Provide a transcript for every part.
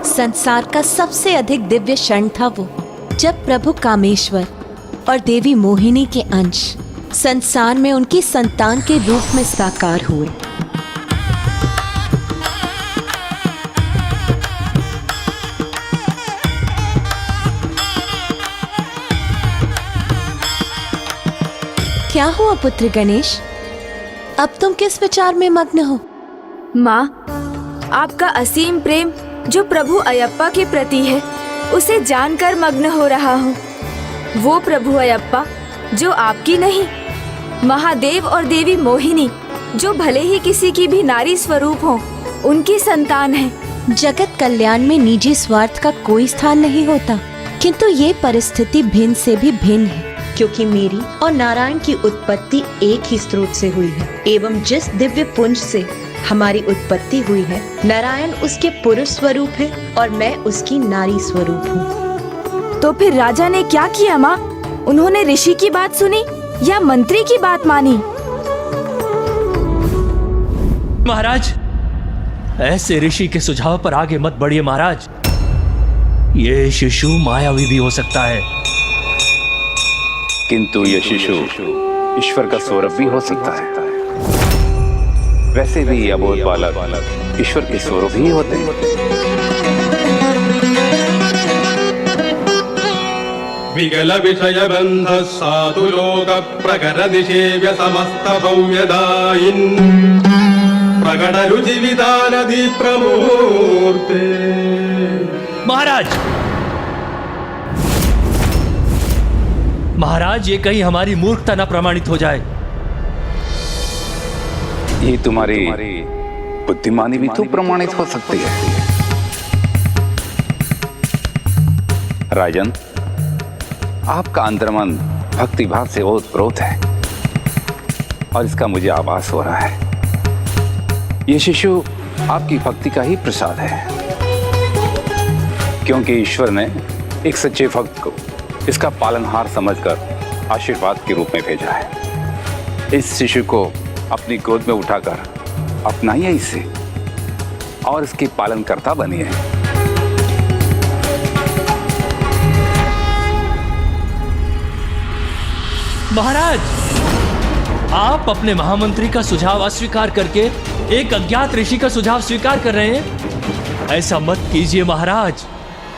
संसार का सबसे अधिक दिव्य क्षण था वो, जब प्रभु कामेश्वर और देवी मोहिनी के अंश संसार में उनकी संतान के रूप में साकार हुए। क्या हुआ पुत्र गणेश, अब तुम किस विचार में मग्न हो? माँ, आपका असीम प्रेम जो प्रभु अयप्पा के प्रति है, उसे जानकर मग्न हो रहा हूँ। वो प्रभु अयप्पा जो आपकी नहीं, महादेव और देवी मोहिनी जो भले ही किसी की भी नारी स्वरूप हो, उनकी संतान है। जगत कल्याण में निजी स्वार्थ का कोई स्थान नहीं होता, किंतु ये परिस्थिति भिन्न से भी भिन्न है, क्योंकि मेरी और नारायण की उत्पत्ति एक ही स्रोत से हुई है, एवं जिस दिव्य पुंज से हमारी उत्पत्ति हुई है, नारायण उसके पुरुष स्वरूप है और मैं उसकी नारी स्वरूप हूँ। तो फिर राजा ने क्या किया माँ? उन्होंने ऋषि की बात सुनी या मंत्री की बात मानी? महाराज, ऐसे ऋषि के सुझाव पर आगे मत बढ़िए महाराज। ये शिशु मायावी भी हो सकता है, किंतु ये शिशु ईश्वर का स्वरूप भी हो सकता है। वैसे भी अबोध बालक ईश्वर के स्वरूप ही होते हैं। विगल विषय बंध साधु लोक प्रकर निषेव्य समस्त भव्यदायिन् प्रगण रुचि विधानधि प्रमूर्ते। महाराज, ये कहीं हमारी मूर्खता न प्रमाणित हो जाए। ये तुम्हारी बुद्धिमानी भी तो प्रमाणित हो सकती है। राजन, आपका अंतर्मन भक्ति भाव से ओतप्रोत है और इसका मुझे आभास हो रहा है। ये शिशु आपकी भक्ति का ही प्रसाद है, क्योंकि ईश्वर ने एक सच्चे भक्त को इसका पालनहार समझकर आशीर्वाद के रूप में भेजा है। इस शिशु को अपनी गोद में उठाकर अपनाइए इसे और इसके पालनकर्ता बनिए। महाराज, आप अपने महामंत्री का सुझाव अस्वीकार करके एक अज्ञात ऋषि का सुझाव स्वीकार कर रहे हैं। ऐसा मत कीजिए महाराज,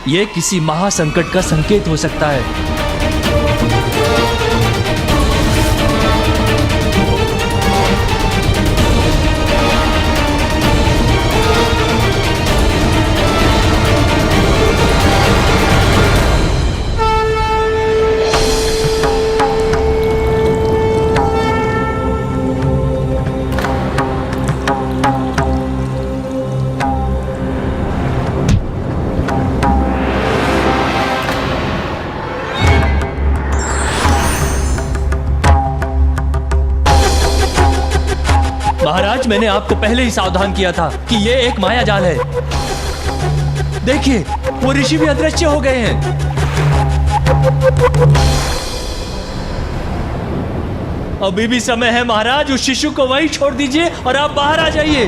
यह किसी महासंकट का संकेत हो सकता है। महाराज, मैंने आपको पहले ही सावधान किया था कि ये एक माया जाल है। देखिए, वो ऋषि भी अदृश्य हो गए हैं। अभी भी समय है महाराज, उस शिशु को वहीं छोड़ दीजिए और आप बाहर आ जाइए।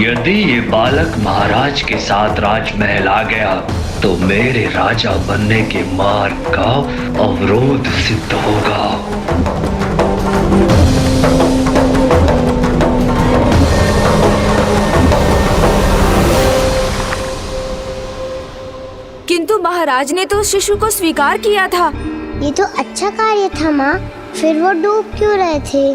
यदि ये बालक महाराज के साथ राजमहल आ गया तो मेरे राजा बनने के मार्ग का अवरोध सिद्ध होगा। किंतु महाराज ने तो शिशु को स्वीकार किया था। ये तो अच्छा कार्य था माँ, फिर वो डूब क्यों रहे थे?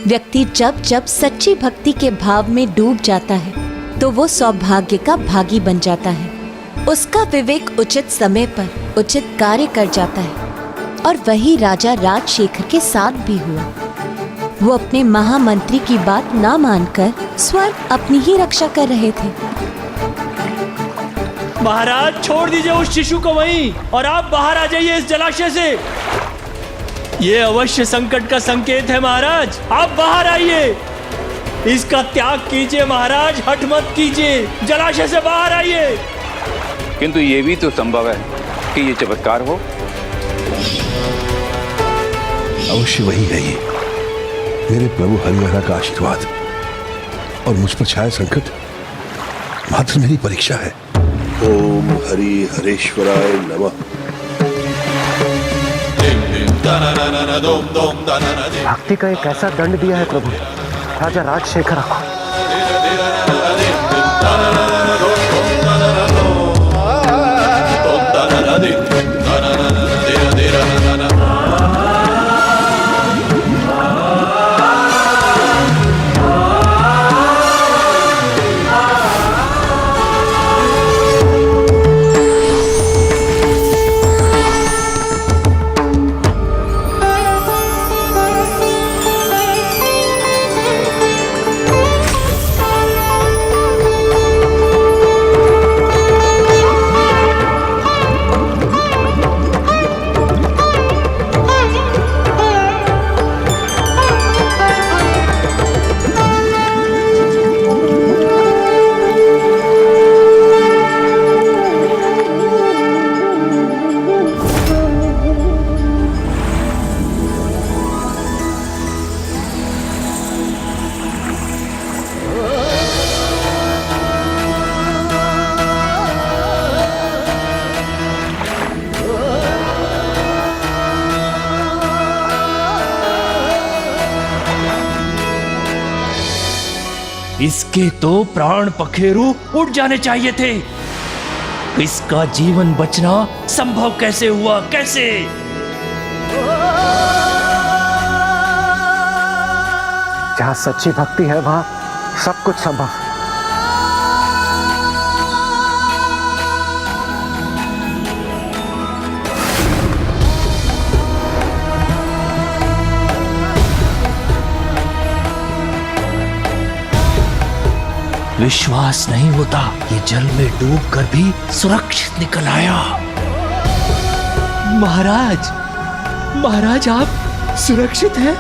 व्यक्ति जब जब सच्ची भक्ति के भाव में डूब जाता है तो वो सौभाग्य का भागी बन जाता है। उसका विवेक उचित समय पर उचित कार्य कर जाता है और वही राजा राजशेखर के साथ भी हुआ। वो अपने महामंत्री की बात ना मानकर स्वयं अपनी ही रक्षा कर रहे थे। महाराज, छोड़ दीजिए उस शिशु को वहीं और आप बाहर आ जाइए इस जलाशय से। ये अवश्य संकट का संकेत है महाराज, आप बाहर आइए। इसका त्याग कीजिए महाराज, हठ मत कीजिए, जलाशय से बाहर आइए। किंतु ये भी तो संभव है कि ये चमत्कार हो। अवश्य वही है ये, मेरे प्रभु हरिहरा का आशीर्वाद और मुझ पर छाया संकट मात्र मेरी परीक्षा है। ओम हरि हरेश्वराय नमः। भक्ति का एक ऐसा दंड दिया है प्रभु राजा राजशेखर को। इसके तो प्राण पखेरु उड़ जाने चाहिए थे। इसका जीवन बचना संभव कैसे हुआ? कैसे? जहां सच्ची भक्ति है वहां सब कुछ संभव। विश्वास नहीं होता, ये जल में डूबकर भी सुरक्षित निकल आया। महाराज, महाराज आप सुरक्षित हैं?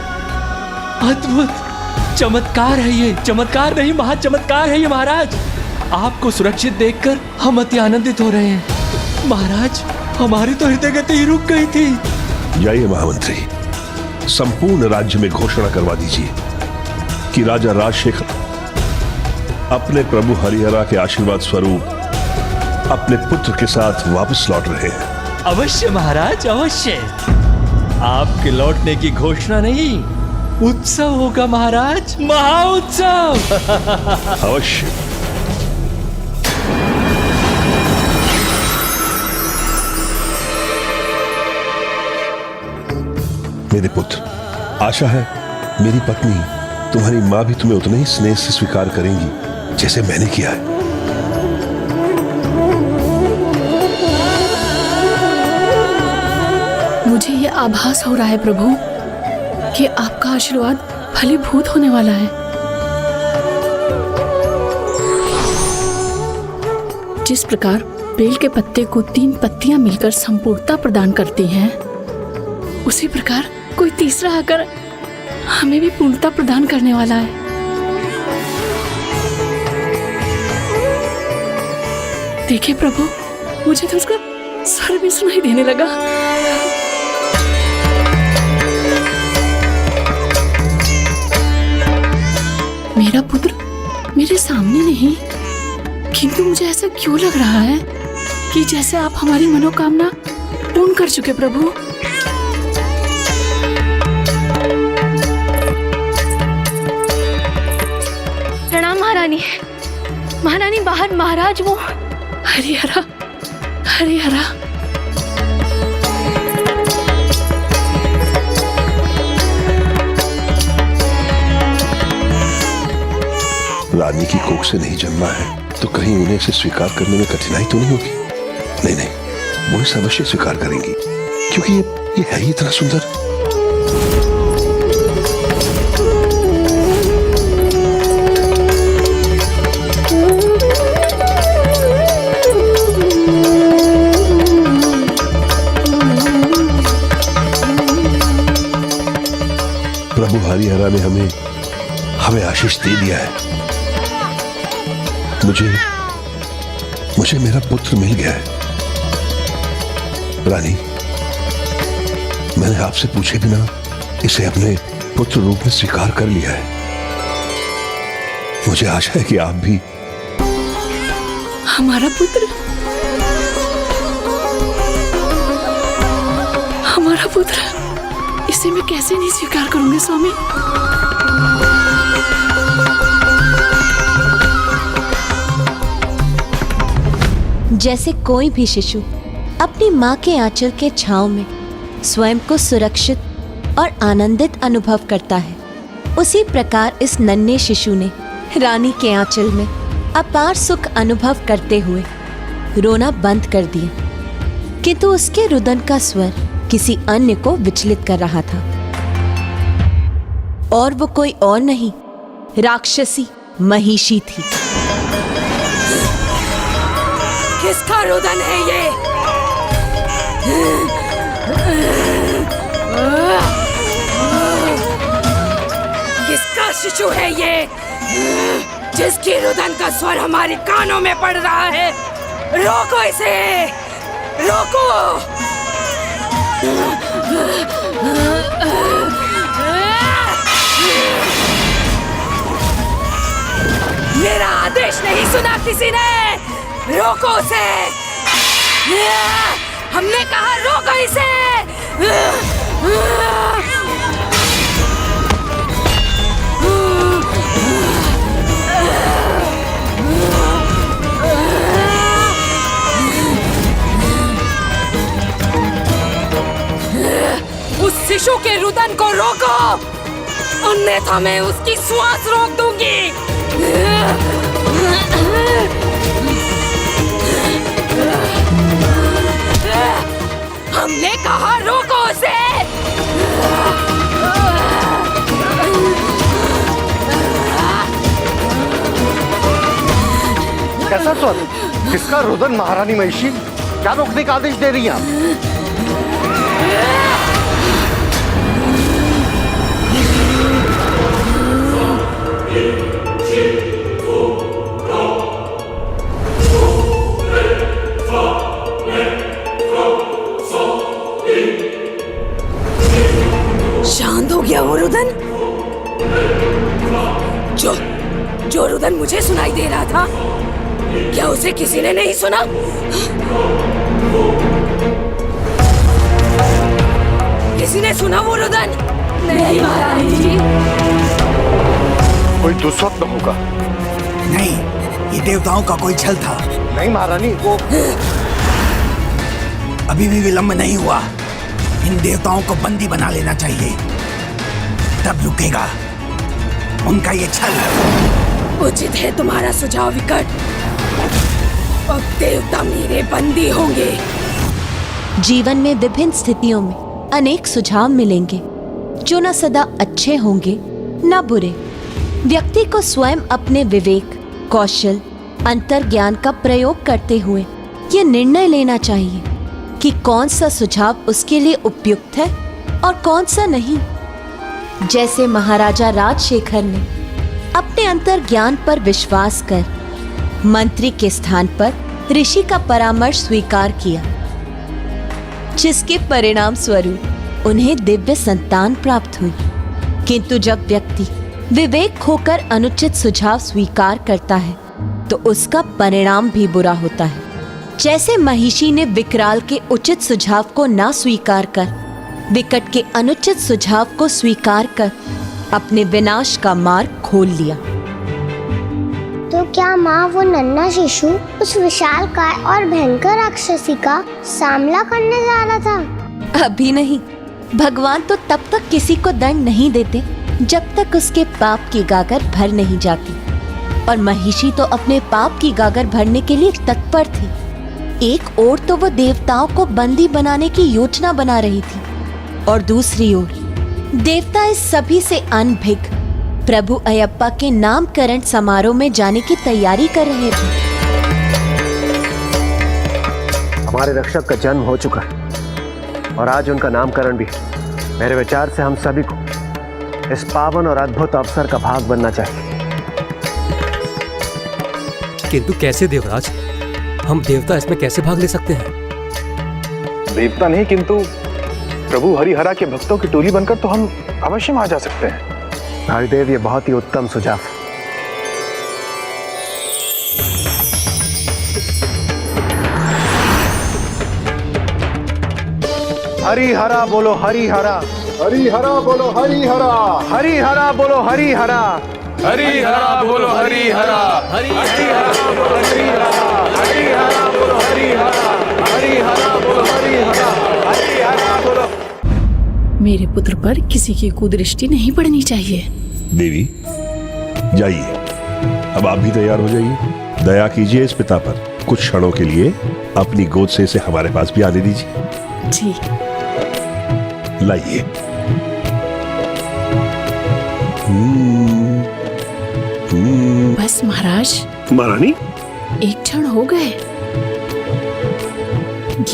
अद्भुत चमत्कार है ये, चमत्कार नहीं महाचमत्कार है ये महाराज। आपको सुरक्षित देखकर हम अति आनंदित हो रहे हैं। महाराज हमारी तो हृदय गति ही रुक गई थी। जाइए महामंत्री, संपूर्ण राज्य में घोषणा करवा दीजिए कि राजा राजशेखर अपने प्रभु हरिहरा के आशीर्वाद स्वरूप अपने पुत्र के साथ वापस लौट रहे हैं। अवश्य महाराज, अवश्य। आपके लौटने की घोषणा नहीं, उत्सव होगा महाराज, महाउत्सव। अवश्य। मेरे पुत्र, आशा है मेरी पत्नी तुम्हारी मां भी तुम्हें उतने ही स्नेह से स्वीकार करेंगी जैसे मैंने किया है। मुझे ये आभास हो रहा है प्रभु कि आपका आशीर्वाद फलीभूत होने वाला है। जिस प्रकार बेल के पत्ते को 3 पत्तियां मिलकर संपूर्णता प्रदान करती हैं, उसी प्रकार कोई तीसरा आकर हमें भी पूर्णता प्रदान करने वाला है। देखिए प्रभु, मुझे तो उसका स्वर भी सुनाई देने लगा। मेरा पुत्र मेरे सामने नहीं, किंतु मुझे ऐसा क्यों लग रहा है कि जैसे आप हमारी मनोकामना पूर्ण कर चुके प्रभु। प्रणाम महारानी। महारानी बाहर महाराज वो हरिहरा, हरिहरा। रानी की कोख से नहीं जन्मा है तो कहीं उन्हें इसे स्वीकार करने में कठिनाई तो नहीं होगी? नहीं नहीं, वो इसे अवश्य स्वीकार करेंगी क्योंकि ये है ही इतना सुंदर। प्रभु हरिहरा ने हमें आशीष दे दिया है। मुझे मेरा पुत्र मिल गया है। रानी, मैंने आपसे पूछे बिना इसे अपने पुत्र रूप में स्वीकार कर लिया है। मुझे आशा है कि आप भी हमारा पुत्र, हमारा पुत्र, इसे मैं कैसे नहीं स्वीकार करूंगी स्वामी। जैसे कोई भी शिशु अपनी माँ के आंचल के छांव में स्वयं को सुरक्षित और आनंदित अनुभव करता है, उसी प्रकार इस नन्हे शिशु ने रानी के आंचल में अपार सुख अनुभव करते हुए रोना बंद कर दिया, किंतु उसके रुदन का स्वर किसी अन्य को विचलित कर रहा था, और वो कोई और नहीं, राक्षसी महिषी थी। किसका रुदन है ये? किसका शिशु है ये जिसकी रुदन का स्वर हमारे कानों में पड़ रहा है? रोको इसे, रोको। मेरा आदेश नहीं सुना किसी ने? रोको उसे, हमने कहा रोको इसे। उस शिशु के रुदन को रोको, अन्यथा मैं उसकी श्वास रोक दूंगी। हमने कहा रोको उसे। कैसा स्वर? किसका रुदन महारानी महिषी? क्या रोकने का आदेश दे रही हैं आप? शांत हो गया वो रुदन? जो रुदन मुझे सुनाई दे रहा था, क्या उसे किसी ने नहीं सुना? किसी ने सुना वो रुदन? नहीं महारानी जी। कोई दुस्वप्न होगा। नहीं, ये देवताओं का कोई छल था। नहीं महारानी, वो अभी भी विलंब नहीं हुआ। इन देवताओं को बंदी बना लेना चाहिए, तब रुकेगा उनका ये छल। उचित है तुम्हारा सुझाव विकट। अब देवता मेरे बंदी होंगे। जीवन में विभिन्न स्थितियों में अनेक सुझाव मिलेंगे जो न सदा अच्छे होंगे न बुरे। व्यक्ति को स्वयं अपने विवेक, कौशल, अंतर्ज्ञान का प्रयोग करते हुए ये निर्णय लेना चाहिए कि कौन सा सुझाव उसके लिए उपयुक्त है और कौन सा नहीं। जैसे महाराजा राजशेखर ने अपने अंतर्ज्ञान पर विश्वास कर मंत्री के स्थान पर ऋषि का परामर्श स्वीकार किया, जिसके परिणाम स्वरूप उन्हें दिव्य संतान प्राप्त हुई। किंतु जब व्यक्ति विवेक खोकर अनुचित सुझाव स्वीकार करता है तो उसका परिणाम भी बुरा होता है। जैसे महिषी ने विकराल के उचित सुझाव को ना स्वीकार कर विकट के अनुचित सुझाव को स्वीकार कर अपने विनाश का मार्ग खोल लिया। तो क्या माँ वो नन्हा शिशु उस विशालकाय और भयंकर राक्षसी का सामना करने जा रहा था? अभी नहीं। भगवान तो तब तक किसी को दंड नहीं देते जब तक उसके पाप की गागर भर नहीं जाती, और महिषी तो अपने पाप की गागर भरने के लिए तत्पर थी। एक ओर तो वो देवताओं को बंदी बनाने की योजना बना रही थी, और दूसरी ओर देवता इस सभी से अनभिज्ञ प्रभु अयप्पा के नामकरण समारोह में जाने की तैयारी कर रहे थे। हमारे रक्षक का जन्म हो चुका है और आज उनका नामकरण भी। मेरे विचार से हम सभी को इस पावन और अद्भुत अवसर का भाग बनना चाहिए। किंतु कैसे देवराज? हम देवता इसमें कैसे भाग ले सकते हैं? देवता नहीं, किंतु प्रभु हरिहरा के भक्तों की टोली बनकर तो हम अवश्य वहां जा सकते हैं। हरिदेव, ये बहुत ही उत्तम सुझाव। हरि हरा बोलो हरि हरा, हरि हरा बोलो हरि हरा, हरि हरा बोलो हरि हरा, हरि हरा बोलो हरि हरा, हरि हरा बोलो हरि हरा, हरि हरा बोलो हरि हरा, हरि हरा बोलो हरि हरा, हरि हरा बोलो। मेरे पुत्र पर किसी की कुदृष्टि नहीं पड़नी चाहिए। देवी जाइए, अब आप भी तैयार हो जाइए। दया कीजिए इस पिता पर, कुछ क्षणों के लिए अपनी गोद से इसे हमारे पास भी आने दीजिए। जी। लाइए। बस महाराज। महारानी, एक क्षण हो गए।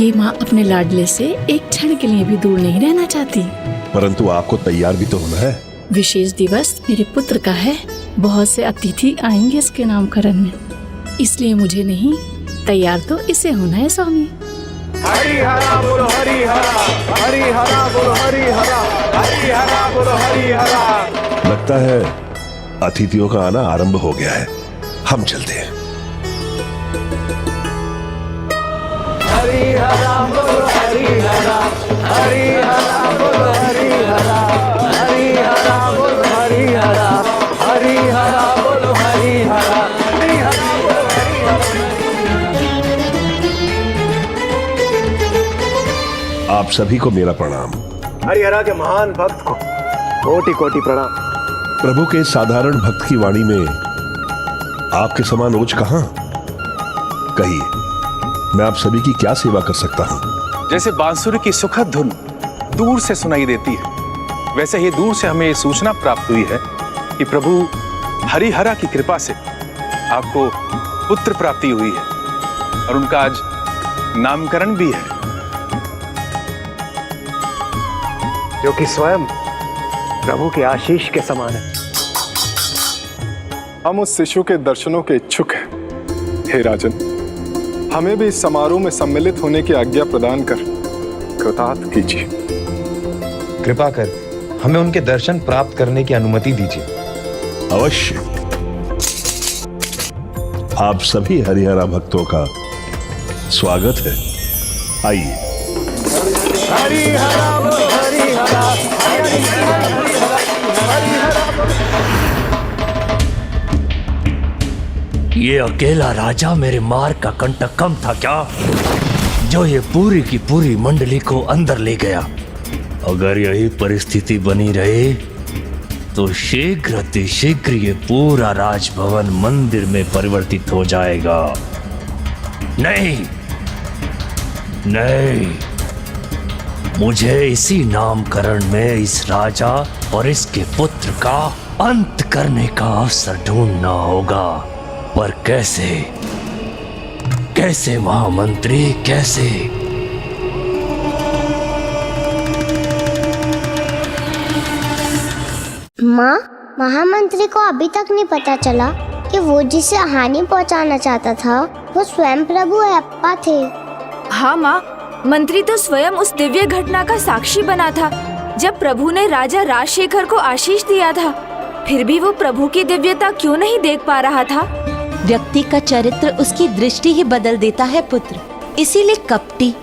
ये माँ अपने लाडले से एक क्षण के लिए भी दूर नहीं रहना चाहती। परंतु आपको तैयार भी तो होना है। विशेष दिवस मेरे पुत्र का है, बहुत से अतिथि आएंगे इसके नामकरण में, इसलिए मुझे नहीं, तैयार तो इसे होना है स्वामी। हरि हरा बोलो हरि हरा, हरि हरा बोलो हरि हरा, हरि हरा बोलो हरि हरा। लगता है अतिथियों का आना आरंभ हो गया है, हम चलते हैं। हरि हरा बोलो हरि हरा, हरि हरा बोलो हरि हरा, हरि हरा बोलो हरि हरा, हरि हरा बोलो हरि हरा, हरि हरा बोलो हरि हरा। आप सभी को मेरा प्रणाम। हरिहरा के महान भक्त को कोटि कोटि प्रणाम। प्रभु के साधारण भक्त की वाणी में आपके समान ओज कहां? कहिए, मैं आप सभी की क्या सेवा कर सकता हूं? जैसे बांसुरी की सुखद धुन दूर से सुनाई देती है, वैसे ही दूर से हमें सूचना प्राप्त हुई है कि प्रभु हरिहरा की कृपा से आपको पुत्र प्राप्ति हुई है और उनका आज नामकरण भी है, जो कि स्वयं प्रभु के आशीष के समान है। हम उस शिशु के दर्शनों के इच्छुक हैं। हे राजन, हमें भी इस समारोह में सम्मिलित होने की आज्ञा प्रदान कर कृतार्थ कीजिए। कृपा कर हमें उनके दर्शन प्राप्त करने की अनुमति दीजिए। अवश्य। आप सभी हरिहरा भक्तों का स्वागत है, आइए। हरिहरा बोलो हरिहरा, ये अकेला राजा मेरे मार का कंटक कम था क्या, जो ये पूरी की पूरी मंडली को अंदर ले गया? अगर यही परिस्थिति बनी रही तो शीघ्र अतिशीघ्र ये पूरा राजभवन मंदिर में परिवर्तित हो जाएगा। नहीं नहीं, मुझे इसी नामकरण में इस राजा और इसके पुत्र का अंत करने का अवसर ढूंढना होगा। पर कैसे? कैसे महामंत्री, कैसे? माँ, महामंत्री को अभी तक नहीं पता चला कि वो जिसे हानि पहुँचाना चाहता था वो स्वयं प्रभु अयप्पा थे। हाँ माँ, मंत्री तो स्वयं उस दिव्य घटना का साक्षी बना था जब प्रभु ने राजा राजशेखर को आशीष दिया था। फिर भी वो प्रभु की दिव्यता क्यों नहीं देख पा रहा था? व्यक्ति का चरित्र उसकी दृष्टि ही बदल देता है पुत्र। इसीलिए कपटी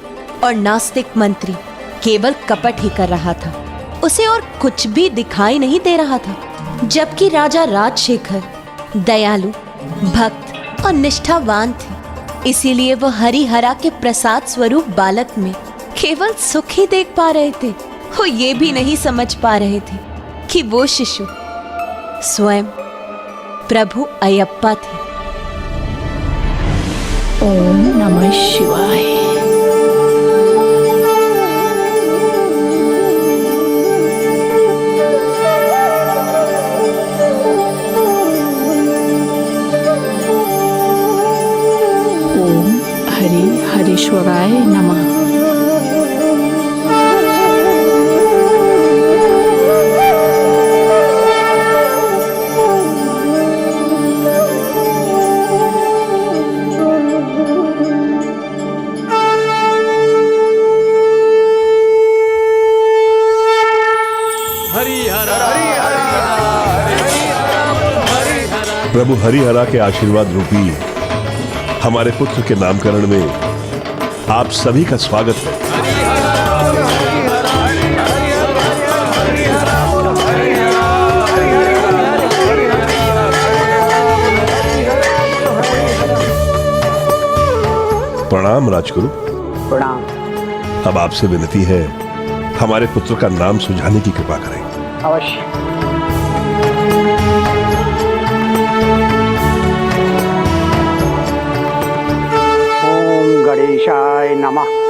और नास्तिक मंत्री केवल कपट ही कर रहा था, उसे और कुछ भी दिखाई नहीं दे रहा था। जबकि राजा राजशेखर दयालु, भक्त और निष्ठावान थे, इसीलिए वो हरिहरा के प्रसाद स्वरूप बालक में केवल सुख ही देख पा रहे थे। वो ये भी नहीं समझ पा रहे थे कि वो शिशु स्वयं प्रभु अयप्पा थे। ओम नमः शिवाय। ओम हरि हरीश्वराय नमः। प्रभु हरिहरा के आशीर्वाद रूपी हमारे पुत्र के नामकरण में आप सभी का स्वागत है। प्रणाम राजगुरु। प्रणाम। अब आपसे विनती है, हमारे पुत्र का नाम सुझाने की कृपा करें। अवश्य। ओम गणेशाय नमः।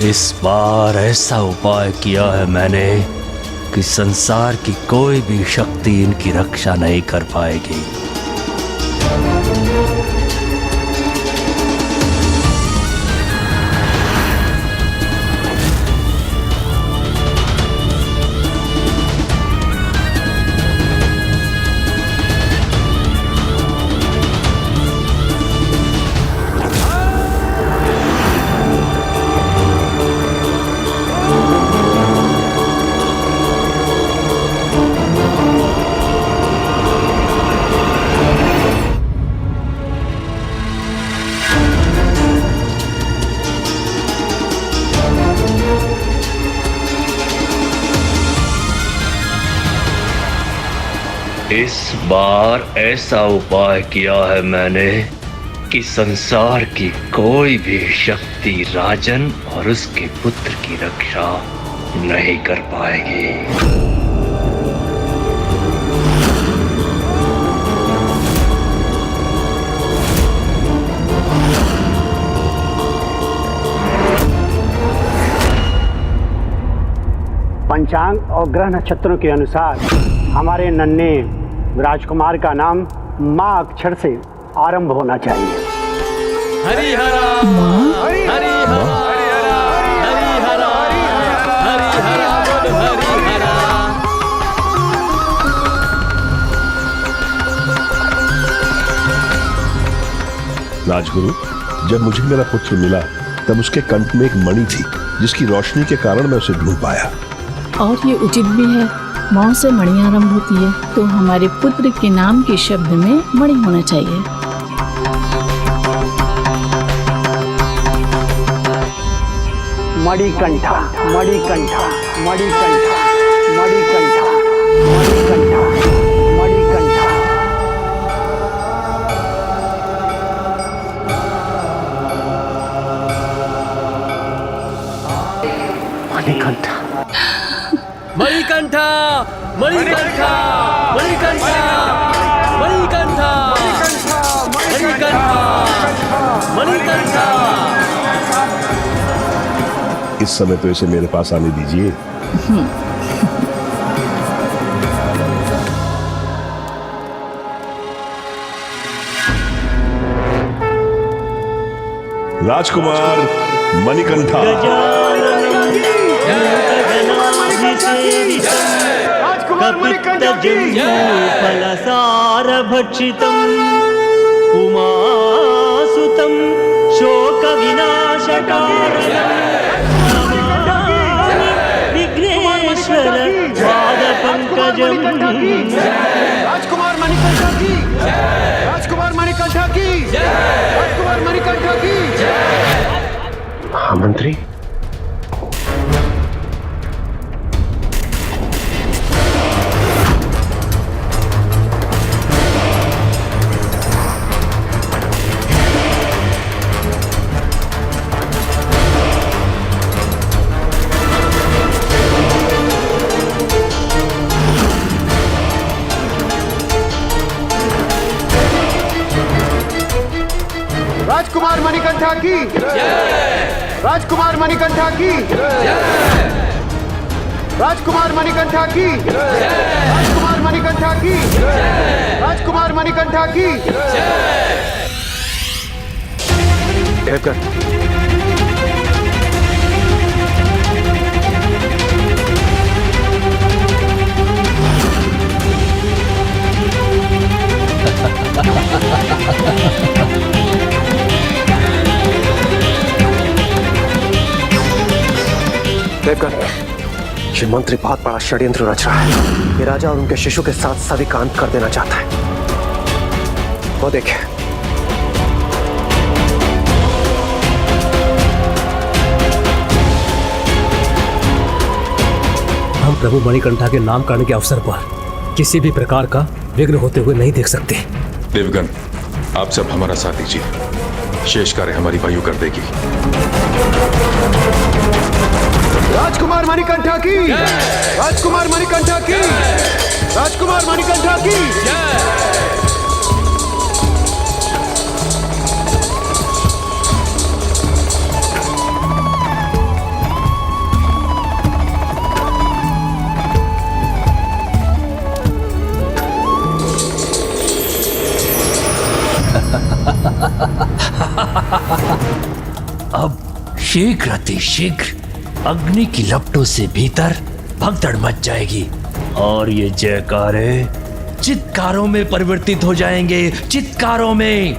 इस बार ऐसा उपाय किया है मैंने कि संसार की कोई भी शक्ति इनकी रक्षा नहीं कर पाएगी। इस बार ऐसा उपाय किया है मैंने कि संसार की कोई भी शक्ति राजन और उसके पुत्र की रक्षा नहीं कर पाएगी। पंचांग और ग्रह नक्षत्रों के अनुसार हमारे नन्हे राजकुमार का नाम माँ अक्षर से आरंभ होना चाहिए। हरि हरा हरि हरा हरि हरा हरि हरा हरि हरा हरि हरा। राजगुरु, जब मुझे मेरा पुत्र मिला तब उसके कंठ में एक मणि थी जिसकी रोशनी के कारण मैं उसे ढूंढ पाया। और ये उचित भी है, माँ से मणि आरंभ होती है तो हमारे पुत्र के नाम के शब्द में मणि होना चाहिए। मणिकंठा मणिकंठा मणिकंठा मणिकंठा मणिकंठा मणिकंठा। मणिकंठा मणिकंठा मणिकंठा मणिकंठा मणिकंठा मणिकंठा मणिकंठा। इस समय तो इसे मेरे पास आने दीजिए। राजकुमार मणिकंठा। फलसारभक्षितम् उमासुतं शोकविनाशकारणम् विघ्नेश्वर पादपङ्कजम्। राजकुमार मणिकंठा की राजकुमार मणिकंठा की राजकुमार मणिकंठा की। महामंत्री, राजकुमार मणिकंठा की राजकुमार मणिकंठा की राजकुमार मणिकंठा की राजकुमार मणिकंठा की राजकुमार मणिकंठा की। ये मंत्री बहुत बड़ा षड्यंत्र रच रहा है। ये राजा और उनके शिशु के साथ सभी का अंत कर देना चाहता है। वो देखे। हम प्रभु मणिकंठा के नाम करने के अवसर पर किसी भी प्रकार का विघ्न होते हुए नहीं देख सकते। देवगण, आप सब हमारा साथ दीजिए। शेष कार्य हमारी वायु कर देगी। राजकुमार मणिकंठा की, राजकुमार मणिकंठा की, राजकुमार मणिकंठा की। अब शीघ्र अति शीघ्र अग्नि की लपटों से भीतर भगदड़ मच जाएगी और ये जयकारे चित्कारों में परिवर्तित हो जाएंगे, चित्कारों में।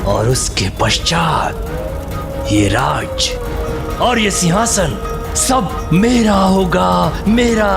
और उसके पश्चात ये राज और ये सिंहासन सब मेरा होगा, मेरा।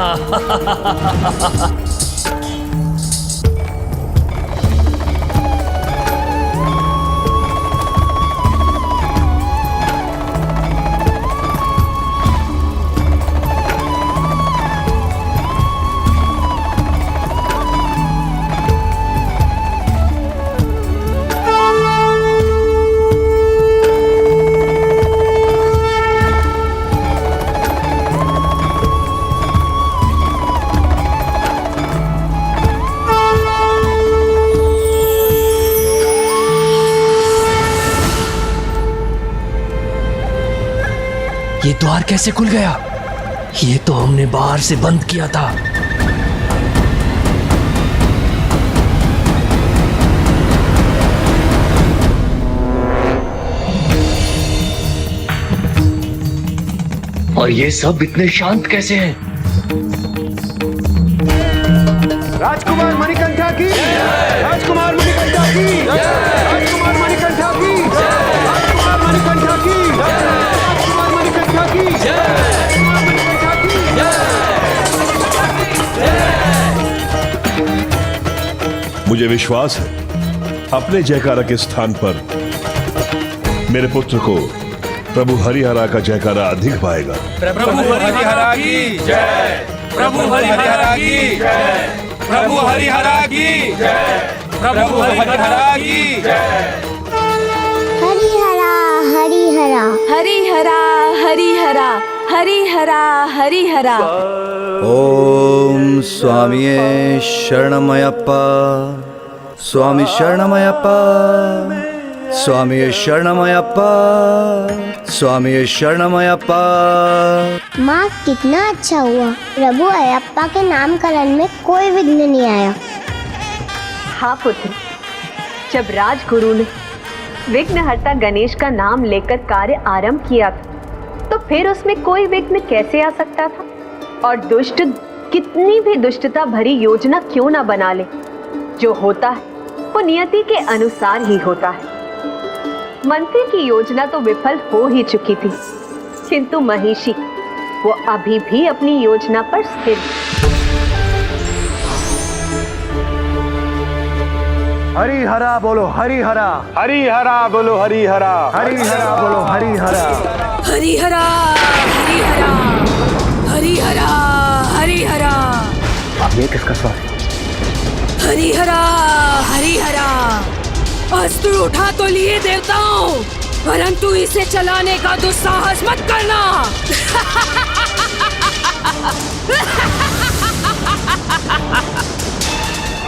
ये द्वार कैसे खुल गया? ये तो हमने बाहर से बंद किया था। और ये सब इतने शांत कैसे हैं? राजकुमार मणिकंठा की, राजकुमार मणिकंठा की, राजकुमार मणिकंठा की, राजकुमार मणिकंठा की, राजकुमार मणिकंठा की, मुझे विश्वास है अपने जयकारा के स्थान पर मेरे पुत्र को प्रभु हरिहरा का जयकारा अधिक पाएगा। प्रभु हरिहरा की जय, प्रभु हरिहरा की जय, प्रभु हरिहरा की जय, प्रभु हरिहरा की जय। हरिहरा हरिहरा हरिहरा हरिहरा हरिहरा हरिहरा। ओम स्वामिये शरणमयप्पा, स्वामी शरणमयप्पा, स्वामी शरणमयप्पा, स्वामी शरणमयप्पा। माँ, कितना अच्छा हुआ, प्रभु अयप्पा के नामकरण में कोई विघ्न नहीं आया। हाँ पुत्र, जब राजगुरु ने विघ्नहर्ता गणेश का नाम लेकर कार्य आरंभ किया था, तो फिर उसमें कोई विघ्न कैसे आ सकता था? और दुष्ट कितनी भी दुष्टता भरी योजना क्यों ना बना ले, जो होता है वो नियति के अनुसार ही होता है। मंत्री की योजना तो विफल हो ही चुकी थी, किंतु महिषी वो अभी भी अपनी योजना पर स्थिर। हरिहरा बोलो हरिहरा, हरिहरा बोलो हरिहरा, हरिहरा बोलो हरिहरा, हरिहरा हरिहरा हरिहरा हरिहरा। ये किसका स्वर है? हरिहरा हरिहरा। अस्त्र उठा तो लिए देवताओं, परंतु इसे चलाने का दुस्साहस मत करना।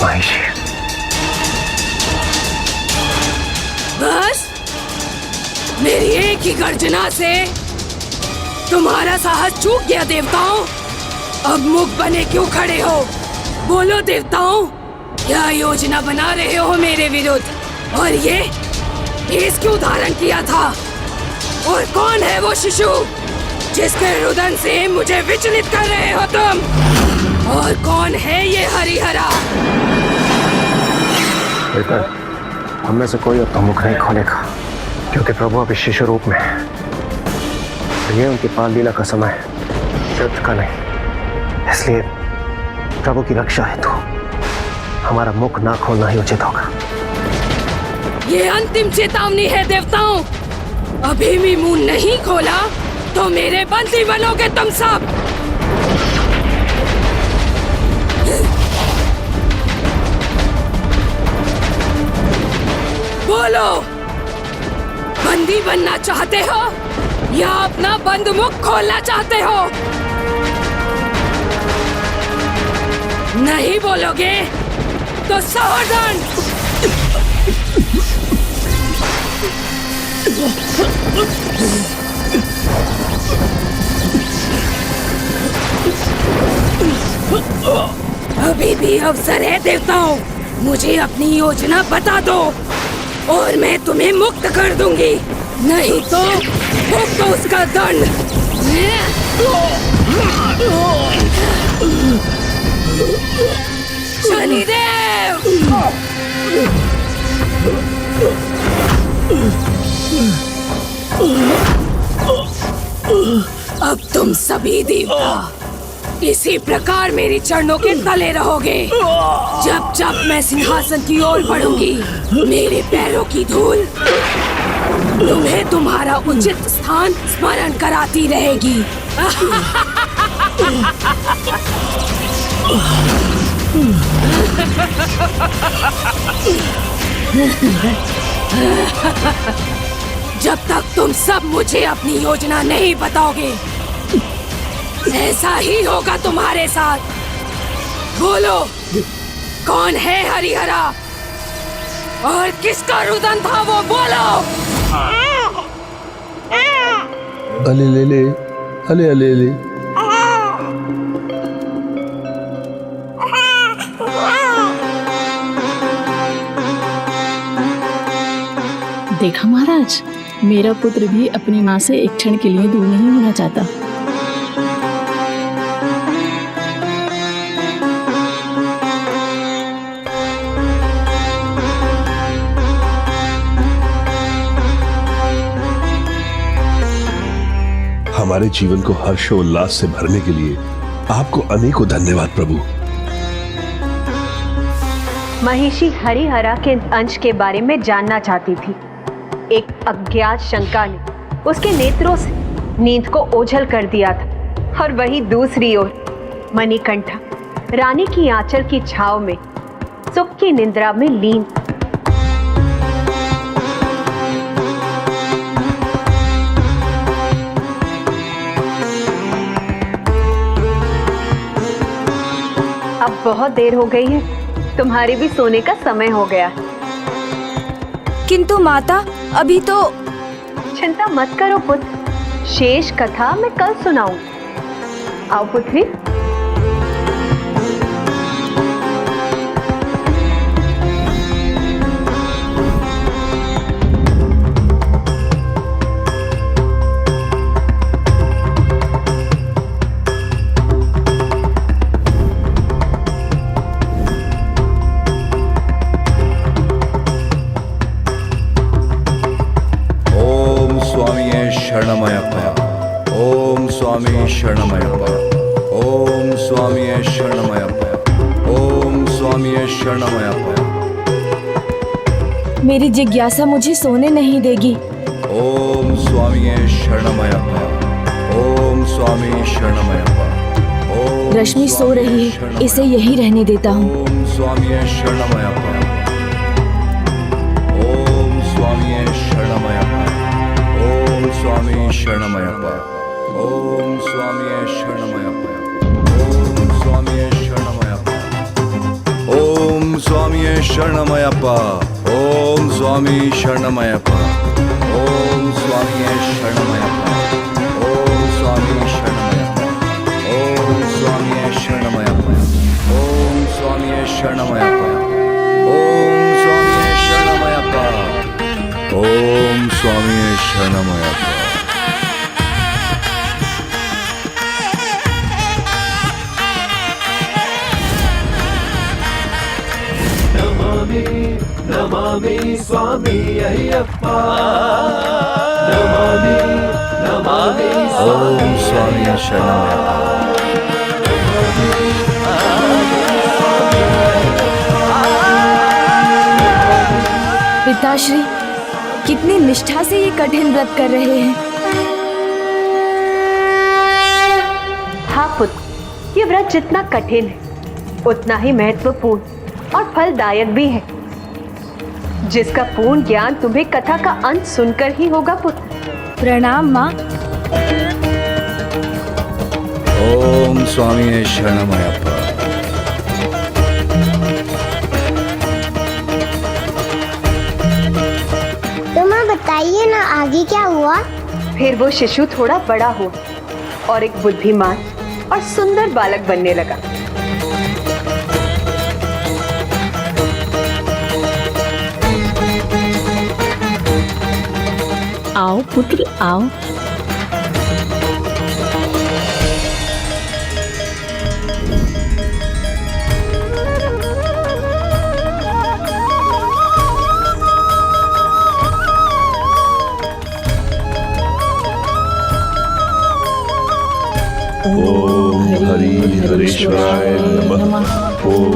महिषी, बस मेरी एक ही गर्जना से तुम्हारा साहस चूक गया देवताओं। अब मुख बने क्यों खड़े हो? बोलो देवताओं, क्या योजना बना रहे हो मेरे विरुद्ध? और ये केस क्यों धारण किया था? और कौन है वो शिशु जिसके रुदन से मुझे विचलित कर रहे हो तुम? और कौन है ये हरिहरा? हम में से कोई अपना मुख नहीं खोलेगा, क्योंकि प्रभु अभी शिशु रूप में है। ये उनकी पाल लीला का समय है। दशरथ का नहीं, इसलिए प्रभु की रक्षा हेतु हमारा मुख ना खोलना ही उचित होगा। ये अंतिम चेतावनी है देवताओं। अभी भी मुंह नहीं खोला तो मेरे बंदी बनोगे तुम सब। बोलो, बंदी बनना चाहते हो या अपना बंद मुख खोलना चाहते हो? नहीं बोलोगे तो सावधान। अभी भी अवसर है देवताओं, मुझे अपनी योजना बता दो और मैं तुम्हें मुक्त कर दूंगी, नहीं तो भुगतो उसका दंड। शनिदेव! अब तुम सभी देवता इसी प्रकार मेरे चरणों के तले रहोगे। जब जब मैं सिंहासन की ओर बढ़ूंगी, मेरे पैरों की धूल तुम्हें तुम्हारा उचित स्थान स्मरण कराती रहेगी। जब तक तुम सब मुझे अपनी योजना नहीं बताओगे, ऐसा ही होगा तुम्हारे साथ। बोलो, कौन है हरिहरा और किसका रुदन था वो बोलो। अले ले ले, अले अले ले। देखा महाराज, मेरा पुत्र भी अपनी माँ से एक क्षण के लिए दूर नहीं होना चाहता। हमारे जीवन को हर्ष और उल्लास से भरने के लिए आपको अनेकों धन्यवाद प्रभु। महिषी हरिहरा के अंश के बारे में जानना चाहती थी। एक अज्ञात शंका ने उसके नेत्रों से नींद को ओझल कर दिया था, और वहीं दूसरी ओर मणिकंठा रानी की आंचल की छाव में सुख की निंद्रा में लीन। अब बहुत देर हो गई है, तुम्हारे भी सोने का समय हो गया। किंतु माता, अभी तो। चिंता मत करो पुत्र, शेष कथा मैं कल सुनाऊं। आओ पुत्री। शरणमयप्पा। ओम स्वामी शरणमयप्पा। ओम स्वामी शरणमयप्पा। ओम स्वामी शरणमयप्पा। मेरी जिज्ञासा मुझे सोने नहीं देगी। ओम स्वामी शरणमयप्पा। ओम स्वामी शरणमयप्पा। रश्मि सो रही है, इसे यही रहने देता हूँ। ओम स्वामी शरणमयप्पा। ओम स्वामी शरणमयप्पा। ओम स्वामी शरणमयप्पा। ओम स्वामी शरणमयप्पा। ओम स्वामी शरणमयप्पा। ओम स्वामी शरणमयप्पा। ओम स्वामी शरणमयप्पा। ओम स्वामी शरणमयप्पा। ओम स्वामी शरणमयप्पा। ओम स्वामी शरणमयप्पा। ओम स्वामी शरणमयप्पा। ओम स्वामी शरणमयप्पा। ओम स्वामी शरणमयप्पा। नमामि स्वामी अय्यप्पा। ओम स्वामी शरणमयप्पा। पिताश्री, कितनी निष्ठा से ये कठिन व्रत कर रहे हैं। हाँ पुत्र, ये व्रत जितना कठिन है उतना ही महत्वपूर्ण और फलदायक भी है, जिसका पूर्ण ज्ञान तुम्हें कथा का अंत सुनकर ही होगा पुत्र। प्रणाम माँ। ओम स्वामी शरणमयप्पा। तो माँ बताइए ना आगे क्या हुआ? फिर वो शिशु थोड़ा बड़ा हुआ और एक बुद्धिमान और सुंदर बालक बनने लगा। आओ पुत्र आओ। ओम हरि हरीश्वराय नमः। ओम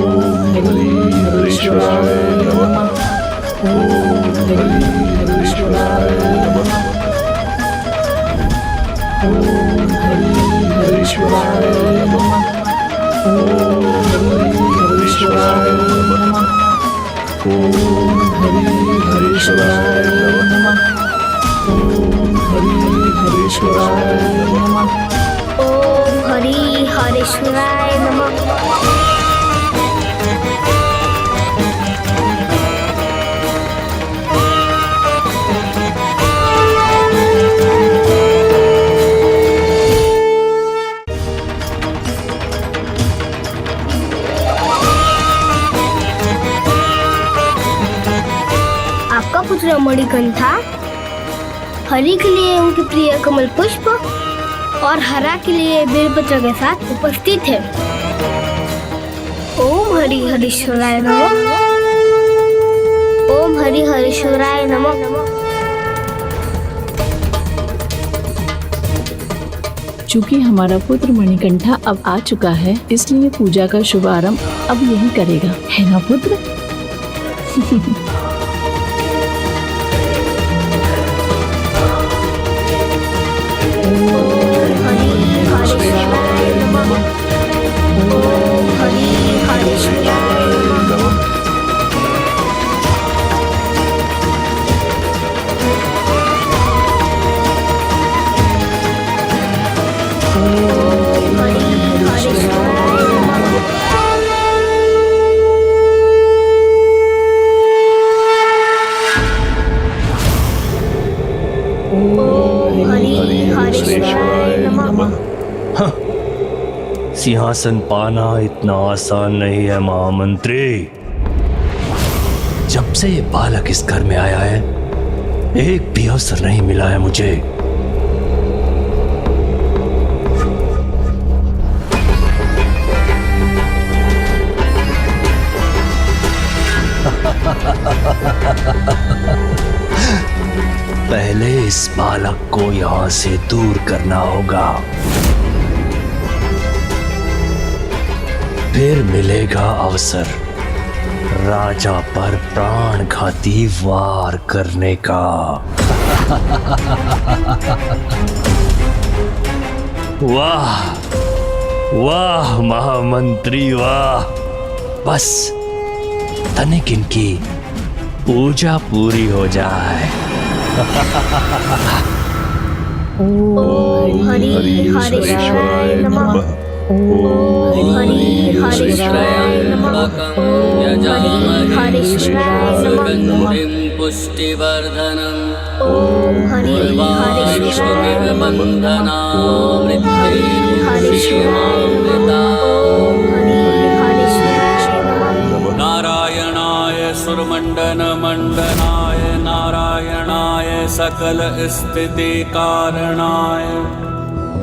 हरि हरीश्वराय नमः। ओम हरि हरीश्वराय नमः। ओम हरि हरीश्वराय नमः। ओम हरि हरीश्वराय नमः। ओम हरि हरीश्वराय नमः। ओम हरि हरीश्वराय नमः। ओम हरि हरीश्वराय नमः। आपका पुत्र मणिकंठा हरि के लिए उनके प्रिय कमल पुष्प और हरा के लिए बेलपत्र के साथ उपस्थित है। ओम हरि हरीश्वराय नमः। ओम हरि हरीश्वराय नमः। चूंकि हमारा पुत्र मणिकंठा अब आ चुका है, इसलिए पूजा का शुभारंभ अब यही करेगा, है ना पुत्र? सिंहासन पाना इतना आसान नहीं है महामंत्री। जब से ये बालक इस घर में आया है, एक भी अवसर नहीं मिला है मुझे। पहले इस बालक को यहां से दूर करना होगा, फिर मिलेगा अवसर राजा पर प्राणघाती वार करने का। वाह वाह महामंत्री वाह, बस तनिक इनकी पूजा पूरी हो जाए। ओम हरि हरीश्वराय नमः। ओम हरि हरीश्वराय नमः। ओम हरि हरीश्वराय नमः। पुष्टिवर्धनम्। ओम हरि हरीश्वराय नमः। ओम हरि हरीश्वराय नमः। ओम हरि हरीश्वराय नमः। नारायणाय सुरमंडन मंडनाय, नारायणाय सकल स्थिति कारणाय,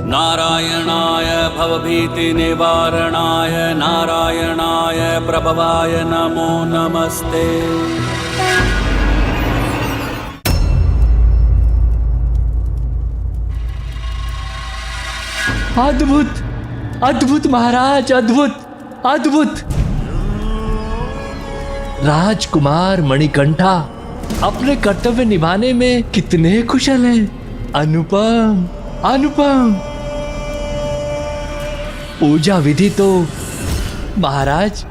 नारायणाय भवभीति निवारणाय, नारायणाय प्रभवाय नमो नमस्ते। अद्भुत, अद्भुत महाराज, अद्भुत, अद्भुत। राजकुमार मणिकंठा अपने कर्तव्य निभाने में कितने कुशल हैं। अनुपम, अनुपम। पूजा विधि तो महाराज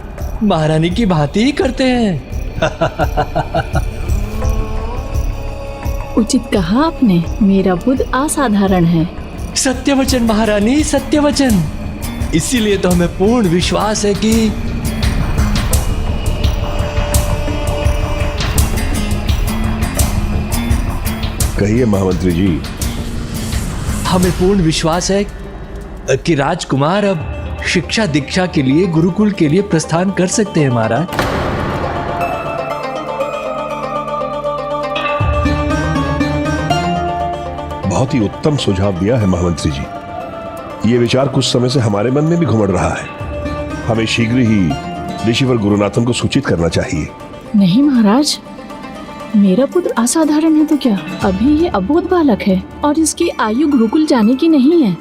महारानी की भांति ही करते हैं। उचित कहा आपने, मेरा बुद्ध असाधारण है। सत्य वचन महारानी, सत्य वचन। इसीलिए तो हमें पूर्ण विश्वास है कि कहिए महामंत्री जी। हमें पूर्ण विश्वास है कि राजकुमार अब शिक्षा दीक्षा के लिए गुरुकुल के लिए प्रस्थान कर सकते हैं महाराज। बहुत ही उत्तम सुझाव दिया है महामंत्री जी। ये विचार कुछ समय से हमारे मन में भी घुमड़ रहा है। हमें शीघ्र ही ऋषिवर गुरुनाथन को सूचित करना चाहिए। नहीं महाराज, मेरा पुत्र असाधारण है तो क्या, अभी ये अबोध बालक है और इसकी आयु गुरुकुल जाने की नहीं है।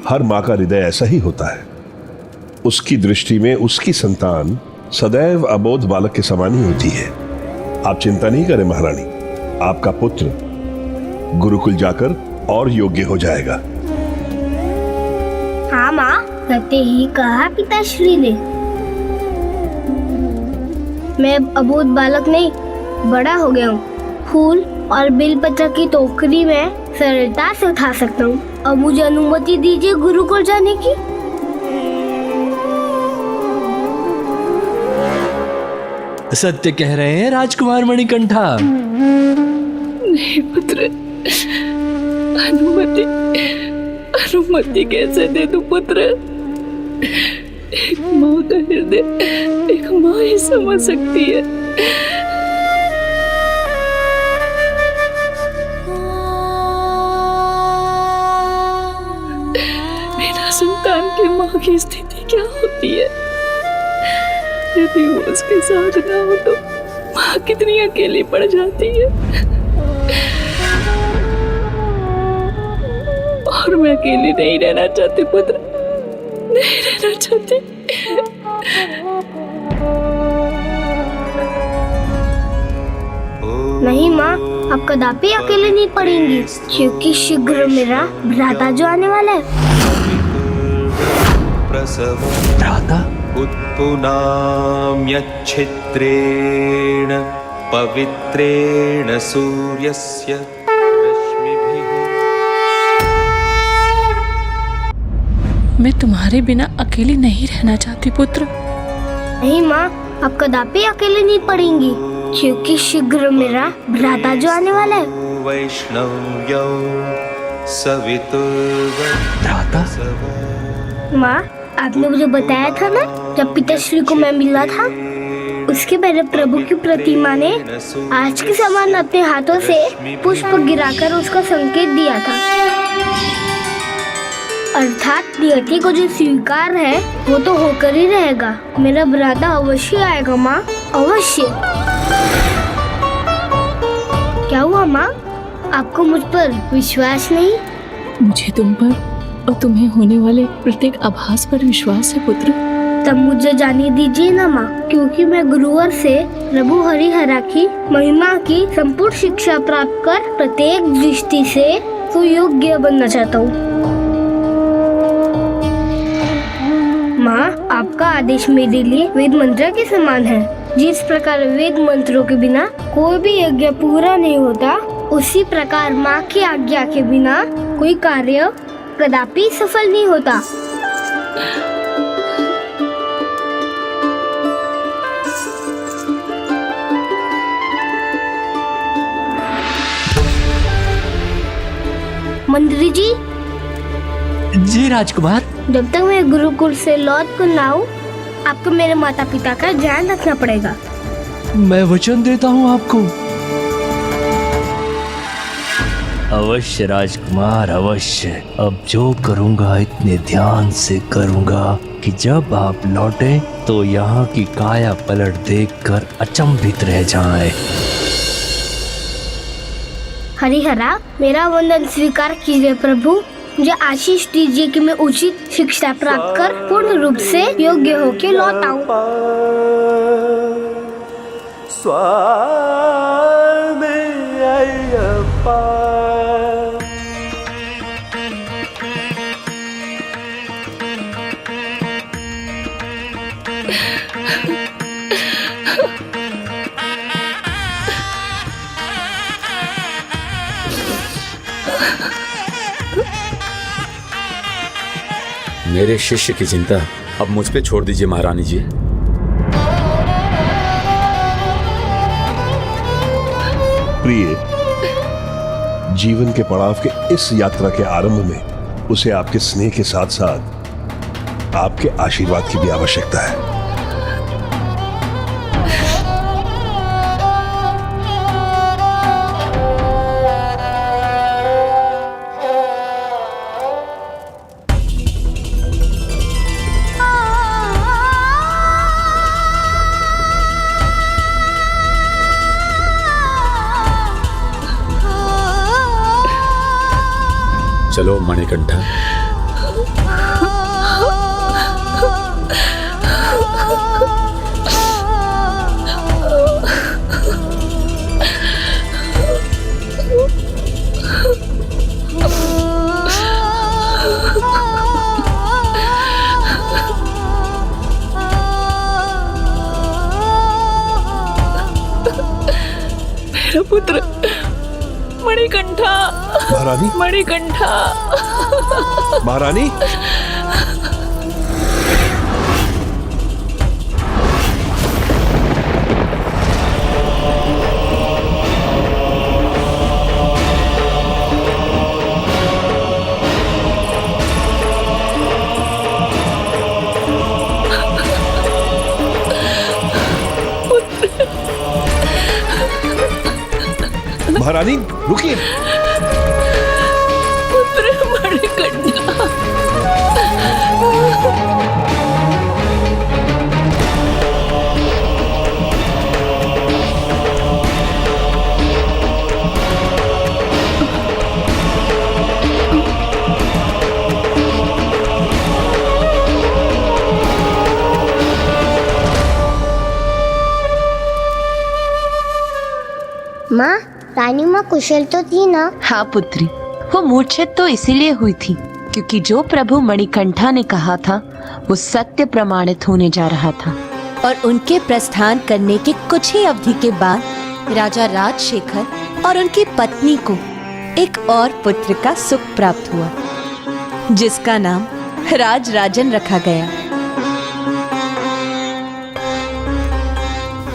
हर माँ का हृदय ऐसा ही होता है। उसकी दृष्टि में उसकी संतान सदैव अबोध बालक के समान ही होती है। आप चिंता नहीं करें महारानी, आपका पुत्र गुरुकुल जाकर और योग्य हो जाएगा। हाँ माँ, सत्य ही कहा पिताश्री ने। मैं अब अबोध बालक नहीं, बड़ा हो गया हूँ। फूल और बेलपत्र की टोकरी में सरलता से उठा सकता हूँ। अब मुझे अनुमति दीजिए गुरुकुल जाने की। सत्य कह रहे हैं राजकुमार मणिकंठा। नहीं पुत्र, अनुमति अनुमति कैसे दे दूं पुत्र। एक माँ का हृदय एक माँ ही समझ सकती है। बिना संतान के माँ की स्थिति क्या होती है। यदि वो उसके साथ ना हो तो माँ कितनी अकेली पड़ जाती है। और मैं अकेली नहीं रहना चाहती पुत्र, नहीं रहना चाहती। नहीं माँ, आप कदापि अकेले नहीं पड़ेंगी, क्योंकि शीघ्र मेरा भ्राता जो आने वाला है। भ्राता उत्पुनाम्यच्छिद्रेण पवित्रेण सूर्यस्य रश्मिभिः। मैं तुम्हारे बिना अकेली नहीं रहना चाहती पुत्र। नहीं माँ, आप कदापि अकेले नहीं पड़ेंगी, क्योंकि शीघ्र मेरा भ्राता जो आने वाला है। वैष्णव्यो सवितुर्भ्राता। माँ, आपने मुझे बताया था ना, जब पिताश्री को मैं मिला था, उसके पहले प्रभु की प्रतिमा ने आज के समान अपने हाथों से पुष्प गिराकर उसका संकेत दिया था। अर्थात नियति को जो स्वीकार है वो तो होकर ही रहेगा। मेरा भ्राता अवश्य आएगा माँ, अवश्य। क्या हुआ माँ, आपको मुझ पर विश्वास नहीं? मुझे तुम पर और तुम्हें होने वाले प्रत्येक आभास पर विश्वास है पुत्र। तब मुझे जाने दीजिए ना माँ, क्योंकि मैं गुरुवर से प्रभु हरिहरा की महिमा की संपूर्ण शिक्षा प्राप्त कर प्रत्येक दृष्टि से सुयोग्य बनना चाहता हूँ। माँ, आपका आदेश मेरे लिए वेद मंत्र के समान है। जिस प्रकार वेद मंत्रों के बिना कोई भी यज्ञ पूरा नहीं होता, उसी प्रकार माँ की आज्ञा के बिना कोई कार्य कदापि सफल नहीं होता। मंत्री जी। जी राजकुमार। जब तक मैं गुरुकुल से लौट कर ना आऊं, आपको मेरे माता पिता का ध्यान रखना पड़ेगा। मैं वचन देता हूँ आपको। अवश्य राजकुमार, अवश्य। अब जो करूँगा इतने ध्यान से करूँगा कि जब आप लौटे तो यहाँ की काया पलट देखकर अचंभित रह जाए। हरिहरा, मेरा वंदन स्वीकार कीजिए प्रभु। मुझे आशीष दीजिए कि मैं उचित शिक्षा प्राप्त कर पूर्ण रूप से योग्य होकर लौट आऊं। स्वामी अय्यप्पा। मेरे शिष्य की चिंता अब मुझ पे छोड़ दीजिए महारानी जी। प्रिय, जीवन के पड़ाव के इस यात्रा के आरंभ में उसे आपके स्नेह के साथ साथ आपके आशीर्वाद की भी आवश्यकता है। चलो मणिकंठा। मेरा पुत्र मणिकंठा। महारानी, मणिकंठा। महारानी, महारानी रुकिए। पुत्र मणिकंठा। माँ, रानी माँ कुशल तो थी ना? हाँ पुत्री, वो मूर्छित तो इसीलिए हुई थी क्योंकि जो प्रभु मणिकंठा ने कहा था वो सत्य प्रमाणित होने जा रहा था। और उनके प्रस्थान करने के कुछ ही अवधि के बाद राजा राजशेखर और उनकी पत्नी को एक और पुत्र का सुख प्राप्त हुआ, जिसका नाम राजराजन रखा गया।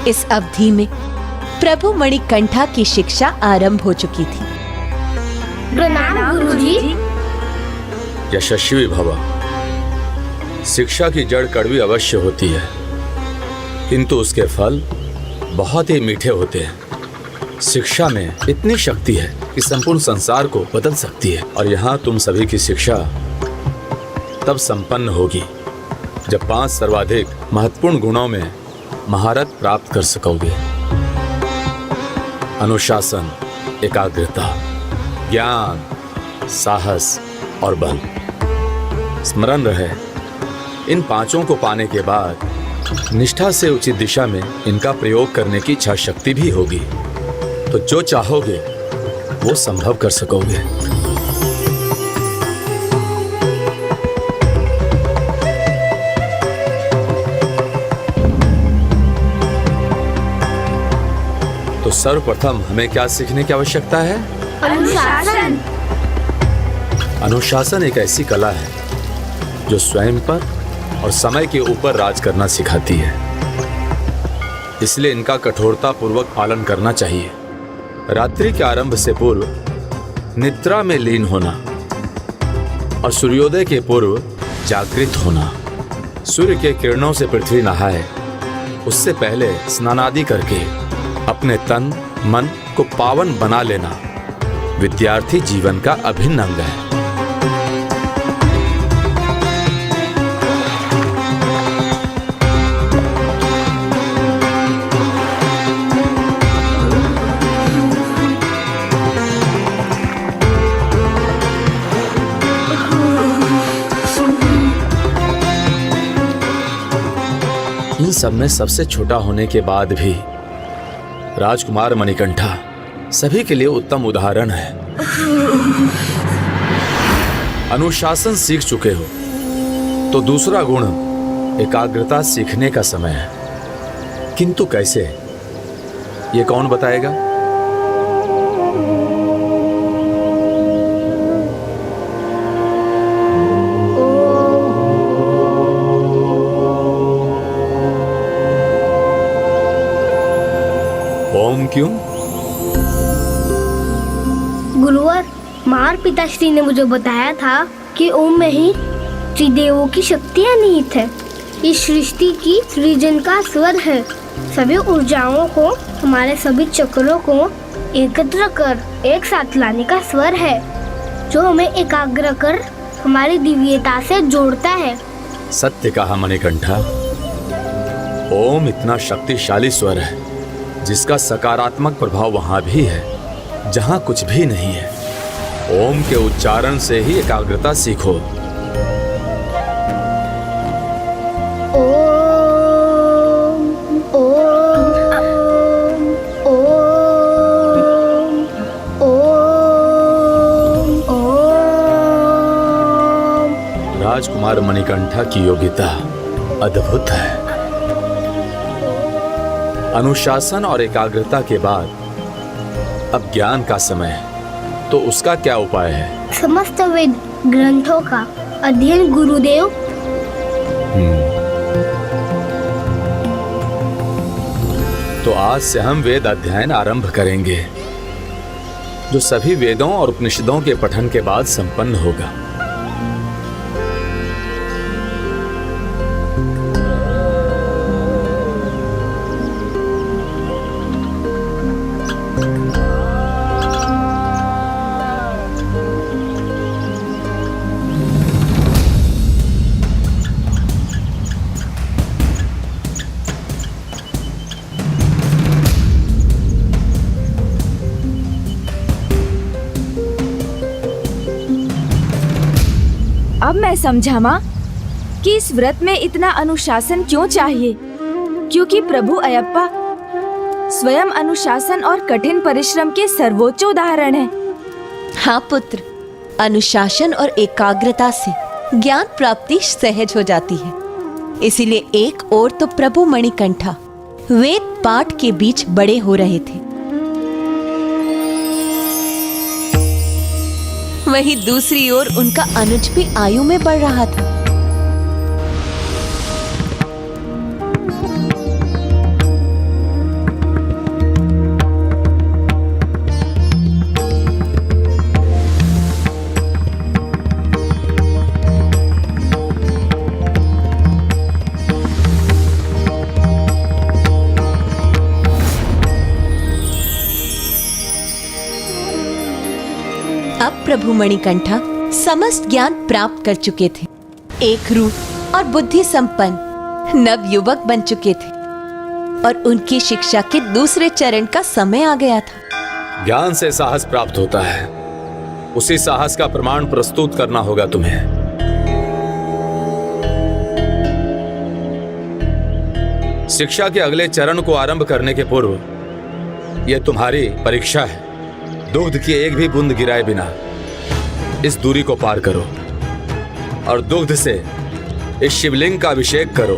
इस अवधि में प्रभु मणिकंठा की शिक्षा आरंभ हो चुकी थी। प्रणाम गुरुजी। यशस्वी भव। शिक्षा की जड़ कड़वी अवश्य होती है, किंतु उसके फल बहुत ही मीठे होते हैं। शिक्षा में इतनी शक्ति है कि संपूर्ण संसार को बदल सकती है। और यहाँ तुम सभी की शिक्षा तब संपन्न होगी जब 5 सर्वाधिक महत्वपूर्ण गुणों में महारत प्राप्त कर सकोगे। अनुशासन, एकाग्रता, ज्ञान, साहस और बल। स्मरण रहे, इन 5 को पाने के बाद निष्ठा से उचित दिशा में इनका प्रयोग करने की इच्छा शक्ति भी होगी, तो जो चाहोगे वो संभव कर सकोगे। तो सर्वप्रथम हमें क्या सीखने की आवश्यकता है? अनुशासन। अनुशासन एक ऐसी कला है जो स्वयं पर और समय के ऊपर राज करना सिखाती है। इसलिए इनका कठोरता पूर्वक पालन करना चाहिए। रात्रि के आरंभ से पूर्व निद्रा में लीन होना और सूर्योदय के पूर्व जागृत होना। सूर्य के किरणों से पृथ्वी नहाए उससे पहले स्नानादि करके अपने तन मन को पावन बना लेना विद्यार्थी जीवन का अभिन्न अंग है। इन सब में सबसे छोटा होने के बाद भी राजकुमार मणिकंठा सभी के लिए उत्तम उदाहरण है। अनुशासन सीख चुके हो तो दूसरा गुण एकाग्रता सीखने का समय है, किंतु कैसे, ये कौन बताएगा? ओम क्यों? गुरुवर, महान पिताश्री ने मुझे बताया था कि ओम में ही त्रिदेवों की शक्तियाँ निहित है। इस सृष्टि की सृजन का स्वर है। सभी ऊर्जाओं को, हमारे सभी चक्रों को एकत्र कर एक साथ लाने का स्वर है, जो हमें एकाग्र कर हमारी दिव्यता से जोड़ता है। सत्य कहा मणिकंठा। ओम इतना शक्तिशाली स्वर है जिसका सकारात्मक प्रभाव वहां भी है जहां कुछ भी नहीं है। ओम के उच्चारण से ही एकाग्रता सीखो। ओम ओम ओम ओम ओम। राजकुमार मणिकंठा की योग्यता अद्भुत है। अनुशासन और एकाग्रता के बाद अब ज्ञान का समय है, तो उसका क्या उपाय है? समस्त वेद ग्रंथों का अध्ययन गुरुदेव। तो आज से हम वेद अध्ययन आरंभ करेंगे, जो सभी वेदों और उपनिषदों के पठन के बाद संपन्न होगा। अब मैं समझा माँ कि इस व्रत में इतना अनुशासन क्यों चाहिए, क्योंकि प्रभु अयप्पा स्वयं अनुशासन और कठिन परिश्रम के सर्वोच्च उदाहरण हैं। हाँ पुत्र, अनुशासन और एकाग्रता से ज्ञान प्राप्ति सहज हो जाती है। इसीलिए एक ओर तो प्रभु मणिकंठा वेद पाठ के बीच बड़े हो रहे थे, वहीं दूसरी ओर उनका अनुज भी आयु में बढ़ रहा था। अब प्रभु मणिकंठा समस्त ज्ञान प्राप्त कर चुके थे, एक रूप और बुद्धि संपन्न नव युवक बन चुके थे और उनकी शिक्षा के दूसरे चरण का समय आ गया था। ज्ञान से साहस प्राप्त होता है, उसी साहस का प्रमाण प्रस्तुत करना होगा तुम्हें। शिक्षा के अगले चरण को आरंभ करने के पूर्व यह तुम्हारी परीक्षा है। दुग्ध की एक भी बूंद गिराए बिना इस दूरी को पार करो और दुग्ध से इस शिवलिंग का अभिषेक करो।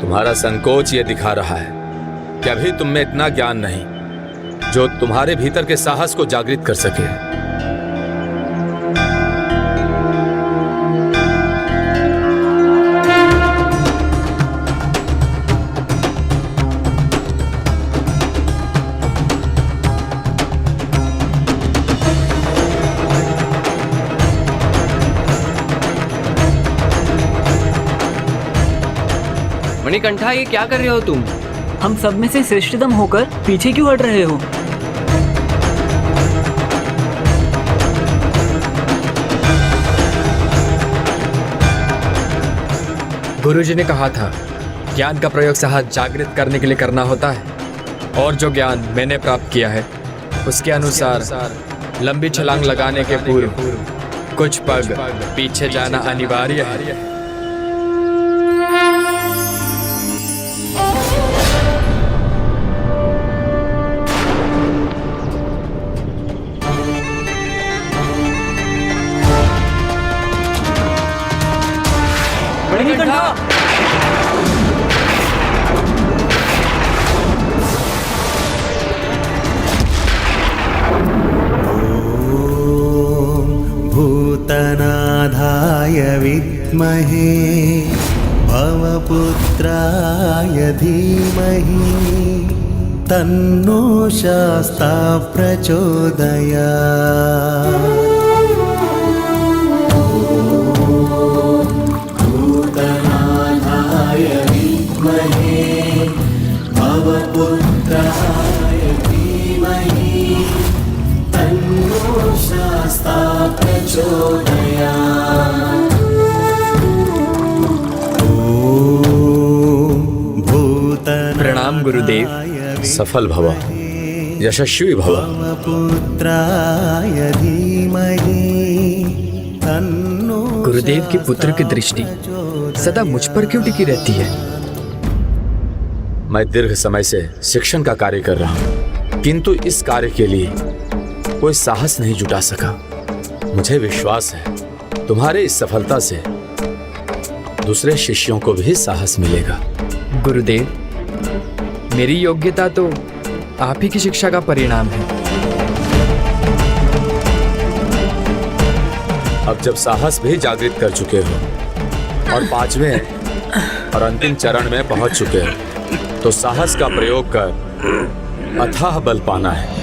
तुम्हारा संकोच यह दिखा रहा है कि अभी तुम में इतना ज्ञान नहीं जो तुम्हारे भीतर के साहस को जागृत कर सके। मणिकंठा, ये क्या कर रहे हो तुम? हम सब में से श्रेष्ठतम होकर पीछे क्यों हट रहे हो? गुरुजी ने कहा था ज्ञान का प्रयोग साहस जागृत करने के लिए करना होता है। और जो ज्ञान मैंने प्राप्त किया है उसके अनुसार लंबी छलांग लगाने के पूर्व कुछ पग पीछे जाना अनिवार्य है। भूतनाथाय विद्महे भवपुत्राय धीमहि तन्नो शास्ता प्रचोदयात्। भूतनाथाय विद्महे भवपुत्राय धीमहि तन्नो शास्ता प्रचोदयात्। प्रणाम गुरुदेव। सफल भव, यशस्वी भव। पुत्राय धीमहि तन्नो। गुरुदेव की पुत्र की दृष्टि सदा मुझ पर क्यों टिकी रहती है? मैं दीर्घ समय से शिक्षण का कार्य कर रहा हूँ, किंतु इस कार्य के लिए कोई साहस नहीं जुटा सका। मुझे विश्वास है तुम्हारे इस सफलता से दूसरे शिष्यों को भी साहस मिलेगा। गुरुदेव, मेरी योग्यता तो आप ही की शिक्षा का परिणाम है। अब जब साहस भी जागृत कर चुके हो और 5वें और अंतिम चरण में पहुंच चुके हो, तो साहस का प्रयोग कर अथाह बल पाना है।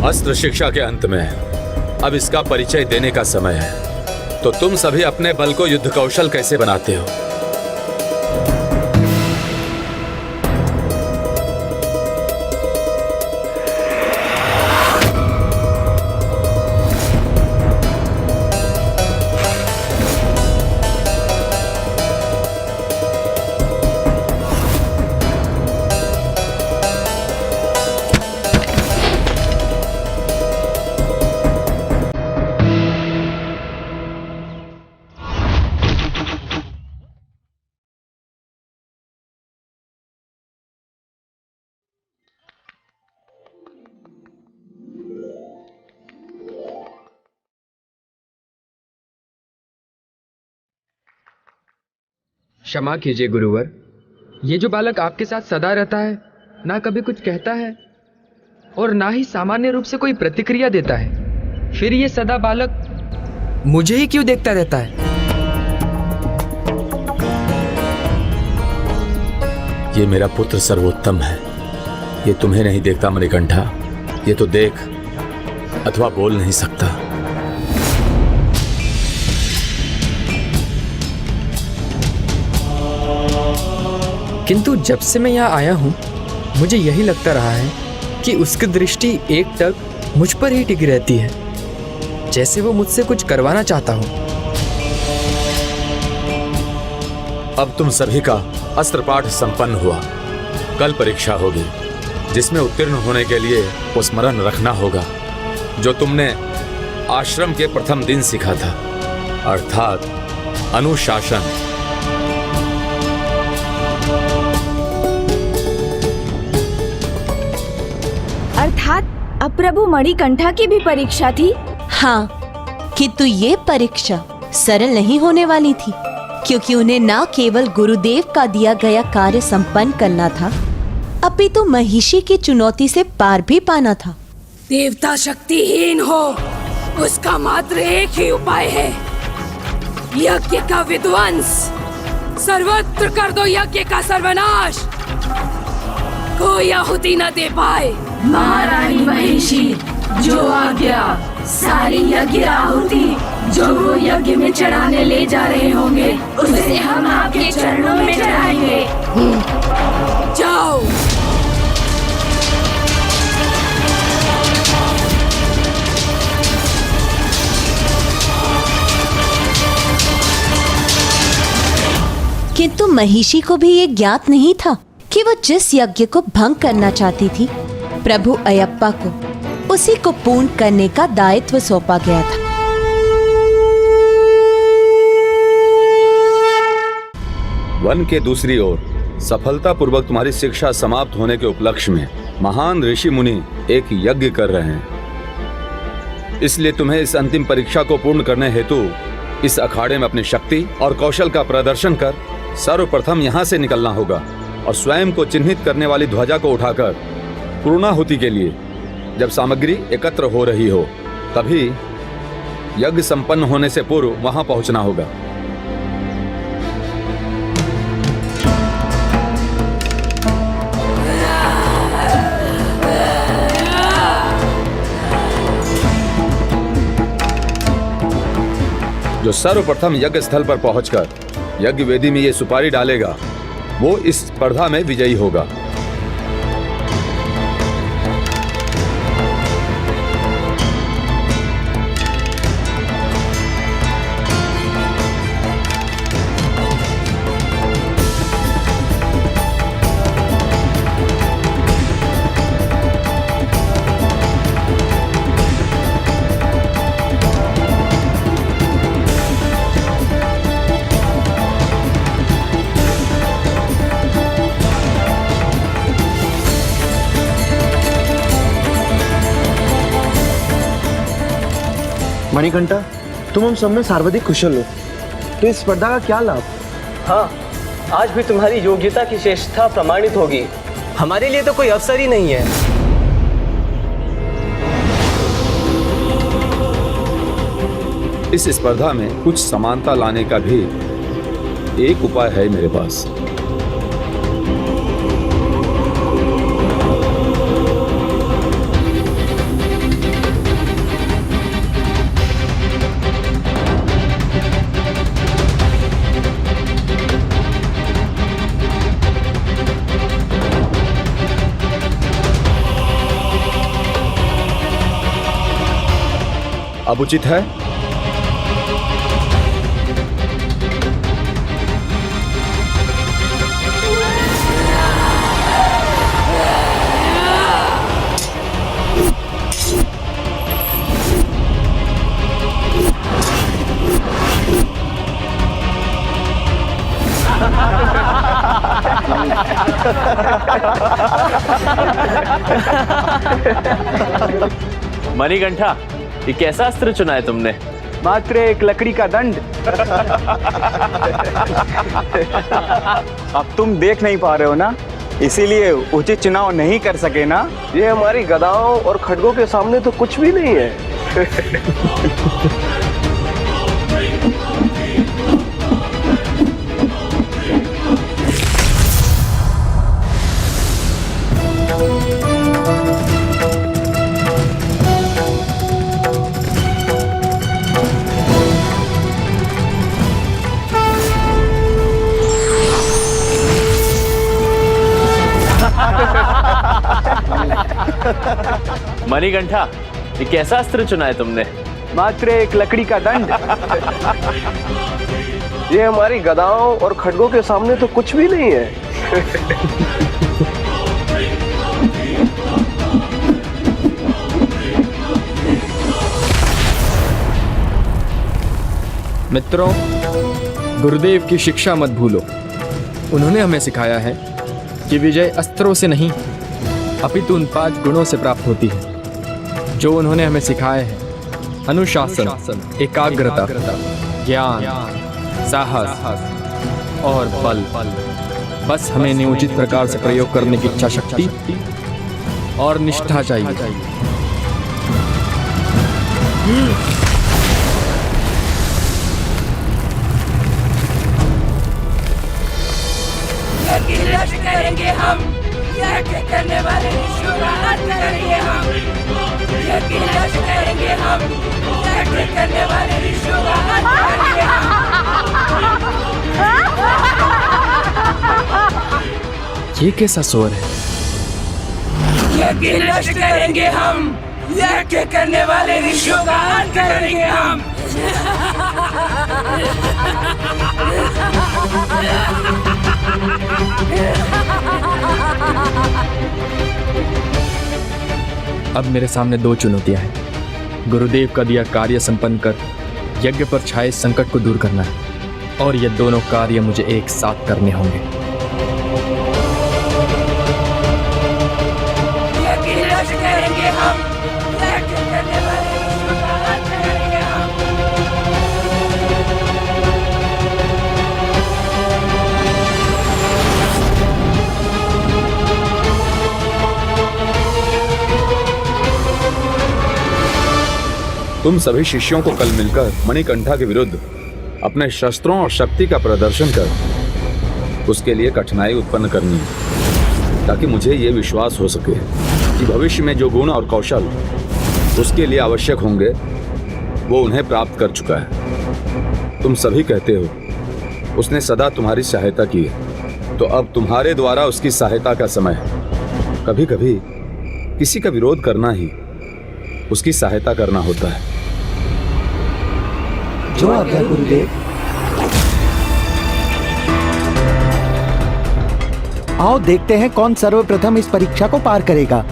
अस्त्र शिक्षा के अंत में अब इसका परिचय देने का समय है। तो तुम सभी अपने बल को युद्ध कौशल कैसे बनाते हो? क्षमा कीजिए गुरुवर, ये जो बालक आपके साथ सदा रहता है, ना कभी कुछ कहता है और ना ही सामान्य रूप से कोई प्रतिक्रिया देता है, फिर ये सदा बालक मुझे ही क्यों देखता रहता है? ये मेरा पुत्र सर्वोत्तम है। ये तुम्हें नहीं देखता मणिकंठा, ये तो देख अथवा बोल नहीं सकता। किंतु जब से मैं यहाँ आया हूँ, मुझे यही लगता रहा है कि उसकी दृष्टि एकटक मुझ पर ही टिकी रहती है, जैसे वो मुझसे कुछ करवाना चाहता हूँ। अब तुम सभी का अस्त्र पाठ संपन्न हुआ। कल परीक्षा होगी, जिसमें उत्तीर्ण होने के लिए वो स्मरण रखना होगा जो तुमने आश्रम के प्रथम दिन सीखा था, अर्थात अनुशासन। प्रभु मणिकंठा की भी परीक्षा थी। हाँ, किंतु ये परीक्षा सरल नहीं होने वाली थी, क्योंकि उन्हें न केवल गुरुदेव का दिया गया कार्य संपन्न करना था, अपितु महिषी की चुनौती से पार भी पाना था। देवता शक्तिहीन हो, उसका मात्र एक ही उपाय है, यज्ञ का विध्वंस। सर्वत्र कर दो यज्ञ का सर्वनाश, कोई आहुति न दे पाए। महारानी महिषी, जो आज्ञा, सारी यज्ञ आहुति जो वो यज्ञ में चढ़ाने ले जा रहे होंगे, उसे हम आपके चरणों में चढ़ाएंगे। जाओ। किंतु महिषी को भी ये ज्ञात नहीं था कि वो जिस यज्ञ को भंग करना चाहती थी, प्रभु अयप्पा को उसी को पूर्ण करने का दायित्व सौंपा गया था। वन के दूसरी ओर सफलतापूर्वक तुम्हारी शिक्षा समाप्त होने के उपलक्ष्य में महान ऋषि मुनि एक यज्ञ कर रहे हैं। इसलिए तुम्हें इस अंतिम परीक्षा को पूर्ण करने हेतु इस अखाड़े में अपनी शक्ति और कौशल का प्रदर्शन कर सर्वप्रथम यहाँ से निकलना होगा और स्वयं को चिन्हित करने वाली ध्वजा को उठाकर पूर्णाहुति के लिए जब सामग्री एकत्र हो रही हो, तभी यज्ञ संपन्न होने से पूर्व वहां पहुंचना होगा। जो सर्वप्रथम यज्ञ स्थल पर पहुंचकर यज्ञ वेदी में ये सुपारी डालेगा, वो इस स्पर्धा में विजयी होगा। मणिकंठा, तुम हम सब में सर्वाधिक कुशल हो, तो इस स्पर्धा का क्या लाभ? हाँ, आज भी तुम्हारी योग्यता की श्रेष्ठता प्रमाणित होगी। हमारे लिए तो कोई अवसर ही नहीं है। इस स्पर्धा में कुछ समानता लाने का भी एक उपाय है मेरे पास। अब उचित है मणिकंठा, ये कैसा अस्त्र चुना है तुमने? मात्र एक लकड़ी का दंड। अब तुम देख नहीं पा रहे हो ना, इसीलिए उचित चुनाव नहीं कर सके ना। ये हमारी गदाओं और खड्गों के सामने तो कुछ भी नहीं है। मणिकंठा, ये कैसा अस्त्र चुना है तुमने? मात्र एक लकड़ी का दंड। ये हमारी गदाओं और खड्गों के सामने तो कुछ भी नहीं है। मित्रों, गुरुदेव की शिक्षा मत भूलो। उन्होंने हमें सिखाया है कि विजय अस्त्रों से नहीं, अपितु उन 5 गुणों से प्राप्त होती है। जो उन्होंने हमें सिखाए हैं, अनुशासन, एकाग्रता, ज्ञान, साहस और बल, बस हमें इन्हें उचित प्रकार से प्रयोग करने की इच्छा शक्ति और निष्ठा चाहिए। करेंगे हम, यज्ञ करने वाले ऋषियों का अंत करेंगे हम, यज्ञ करेंगे हम, यज्ञ करने वाले ऋषियों का अंत करेंगे हम। ये कैसा स्वर है? यज्ञ नष्ट करेंगे हम, यज्ञ करने वाले ऋषियों का अंत करेंगे हम। अब मेरे सामने दो चुनौतियां हैं। गुरुदेव का दिया कार्य संपन्न कर यज्ञ पर छाए संकट को दूर करना है, और ये दोनों कार्य मुझे एक साथ करने होंगे। यज्ञ नष्ट करेंगे हम, यज्ञ करने वाले ऋषियों का अंत करेंगे हम। तुम सभी शिष्यों को कल मिलकर मणिकंठा के विरुद्ध अपने शस्त्रों और शक्ति का प्रदर्शन कर उसके लिए कठिनाई उत्पन्न करनी है, ताकि मुझे ये विश्वास हो सके कि भविष्य में जो गुण और कौशल उसके लिए आवश्यक होंगे वो उन्हें प्राप्त कर चुका है। तुम सभी कहते हो उसने सदा तुम्हारी सहायता की है, तो अब तुम्हारे द्वारा उसकी सहायता का समय है। कभी कभी किसी का विरोध करना ही उसकी सहायता करना होता है। जो आज्ञा गुरुदेव। आओ देखते हैं कौन सर्वप्रथम इस परीक्षा को पार करेगा।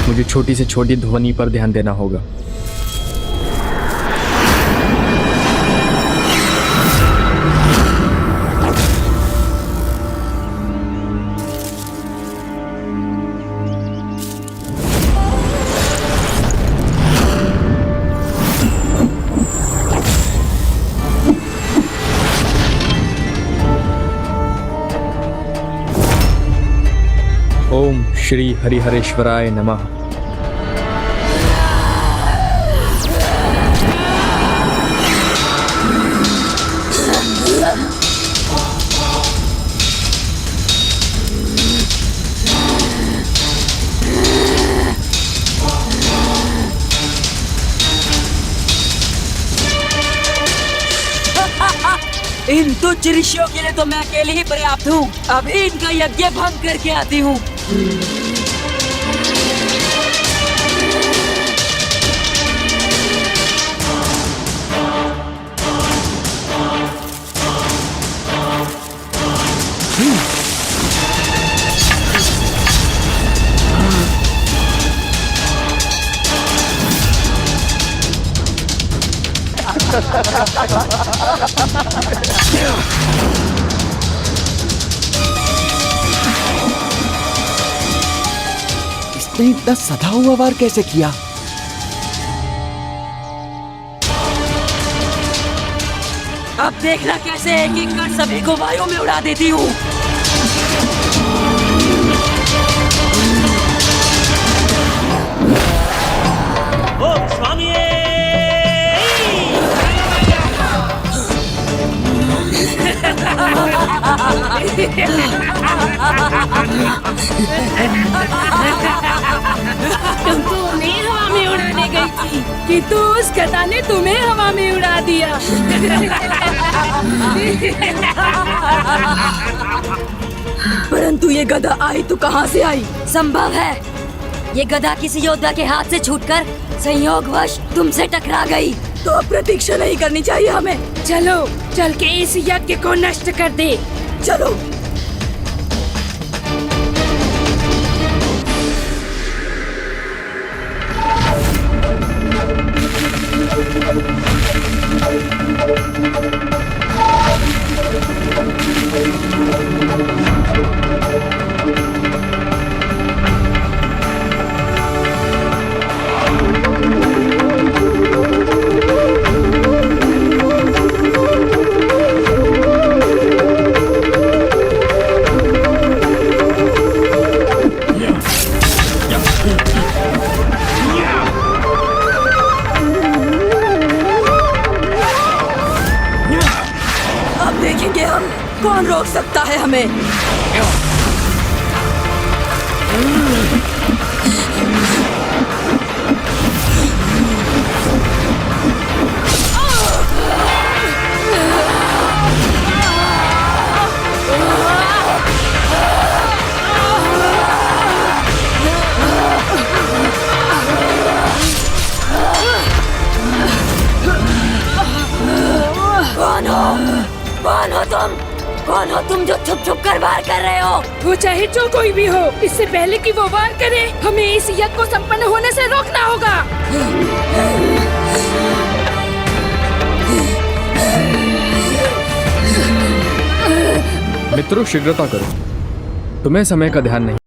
मुझे छोटी से छोटी ध्वनि पर ध्यान देना होगा। ओम श्री हरिहरेश्वराय नमः। इन तुच्छ ऋषियों के लिए तो मैं अकेले ही पर्याप्त हूँ। अभी इनका यज्ञ भंग करके आती हूँ। इसने इतना सधा हुआ वार कैसे किया? अब देखना कैसे एक एक कर सभी को वायु में उड़ा देती हूँ। ओम स्वामी तुमको उन्हें हवा में उड़ाने गई थी, किंतु उस गधा ने तुम्हें हवा में उड़ा दिया। परंतु ये गधा आई तो कहाँ से आई? संभव है ये गधा किसी योद्धा के हाथ से छूटकर संयोगवश तुमसे टकरा गई। तो अब प्रतीक्षा नहीं करनी चाहिए हमें। चलो चल के इस यज्ञ को नष्ट कर दे। चलो। कौन रोक सकता है हमें? कौन हो तुम? कौन हो तुम जो छुप छुप कर वार कर रहे हो? वो चाहे जो कोई भी हो, इससे पहले कि वो वार करे, हमें इस यज्ञ को संपन्न होने से रोकना होगा। मित्रों, शीघ्रता करो, तुम्हें समय का ध्यान नहीं।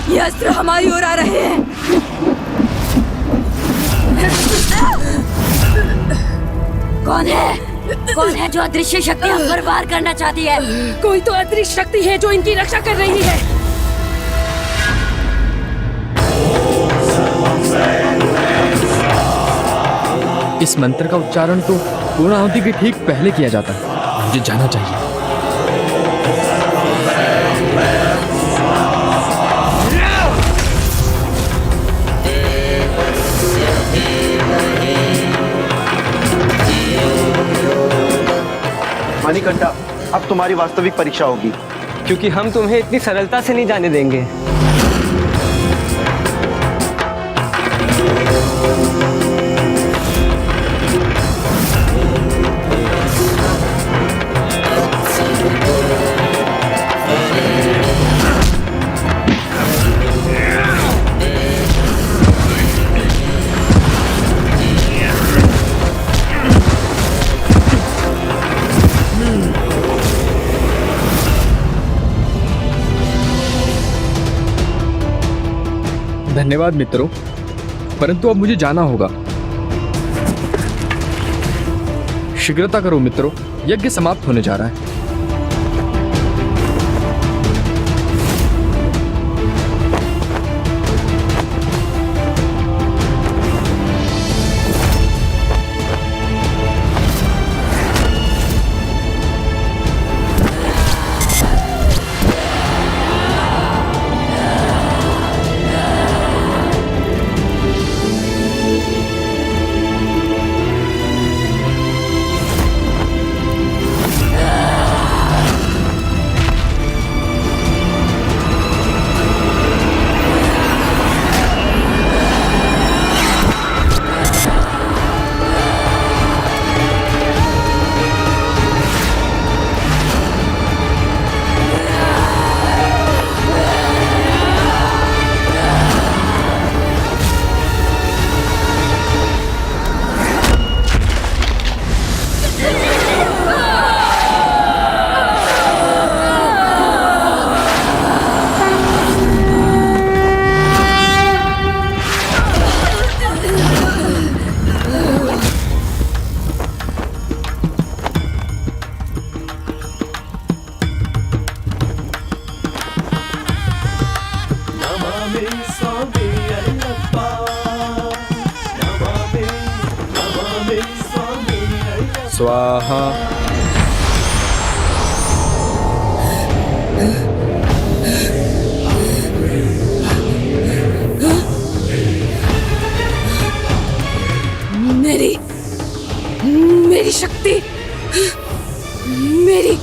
ये अस्त्र हमारी ओर आ रहे हैं। कौन है? कौन है जो अदृश्य शक्ति हम पर वार करना चाहती है? कोई तो अदृश्य शक्ति है जो इनकी रक्षा कर रही है। इस मंत्र का उच्चारण तो पूर्णाहुति के ठीक पहले किया जाता है। मुझे जाना चाहिए। मणिकंठा, अब तुम्हारी वास्तविक परीक्षा होगी, क्योंकि हम तुम्हें इतनी सरलता से नहीं जाने देंगे। धन्यवाद मित्रों, परंतु अब मुझे जाना होगा। शीघ्रता करो मित्रों, यज्ञ समाप्त होने जा रहा है। स्वाहा। मेरी शक्ति, मेरी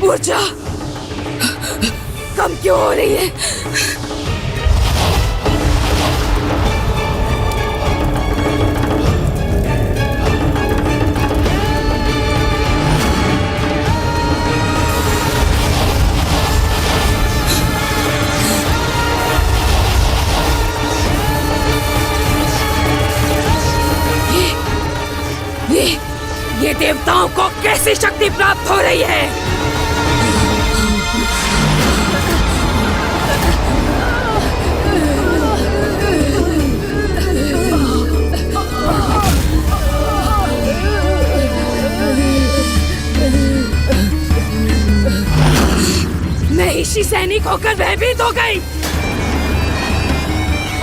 ऊर्जा कम क्यों हो रही है? ये देवताओं को कैसी शक्ति प्राप्त हो रही है? महिषी सैनिक होकर भयभीत हो गई।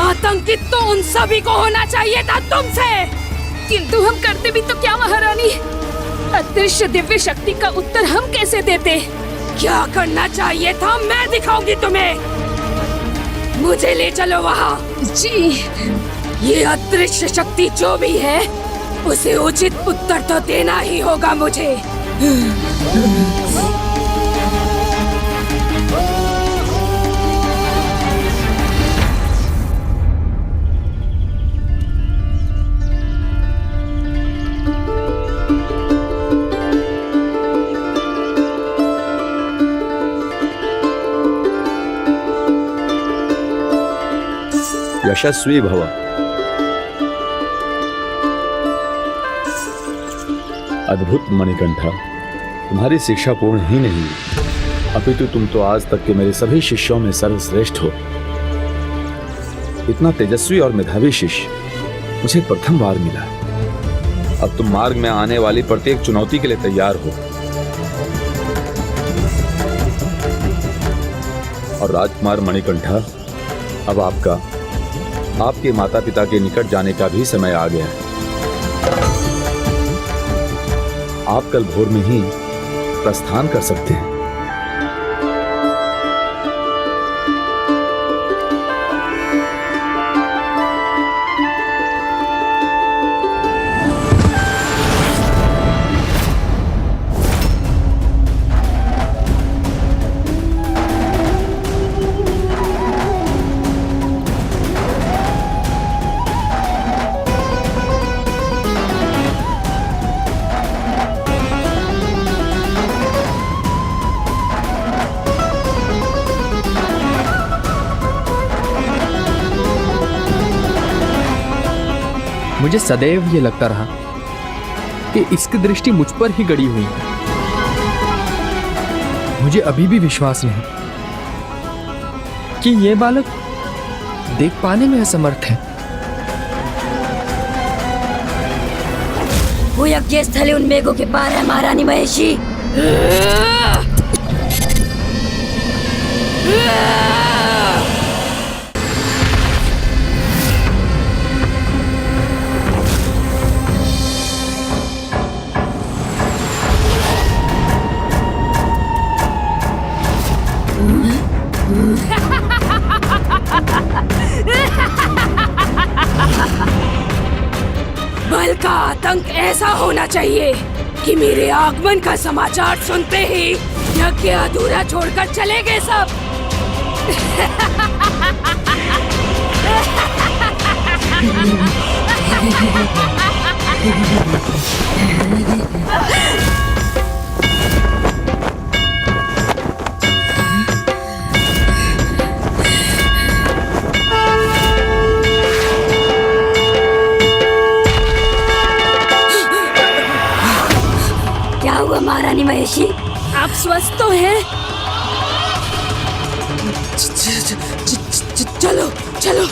आतंकित तो उन सभी को होना चाहिए था तुमसे, किंतु हम करते भी तो क्या महारानी? अदृश्य दिव्य शक्ति का उत्तर हम कैसे देते? क्या करना चाहिए था मैं दिखाऊंगी तुम्हें। मुझे ले चलो वहाँ। जी। ये अदृश्य शक्ति जो भी है उसे उचित उत्तर तो देना ही होगा मुझे। यशस्वी भव। अद्भुत मणिकंठा, तुम्हारी शिक्षा पूर्ण ही नहीं अपितु तुम तो आज तक के मेरे सभी शिष्यों में सर्वश्रेष्ठ हो। इतना तेजस्वी और मेधावी शिष्य मुझे प्रथम बार मिला। अब तुम मार्ग में आने वाली प्रत्येक चुनौती के लिए तैयार हो। और राजकुमार मणिकंठा, अब आपके माता पिता के निकट जाने का भी समय आ गया है। आप कल भोर में ही प्रस्थान कर सकते हैं। मुझे सदैव ये लगता रहा कि इसकी दृष्टि मुझ पर ही गड़ी हुई है। मुझे अभी भी विश्वास नहीं कि ये बालक देख पाने में असमर्थ है। वो यज्ञ स्थल उन मेघों के पार है महारानी महिषी। बल का आतंक ऐसा होना चाहिए कि मेरे आगमन का समाचार सुनते ही यज्ञ अधूरा छोड़कर चले गए सब। महारानी महिषी, आप स्वस्थ तो हैं? चलो चलो।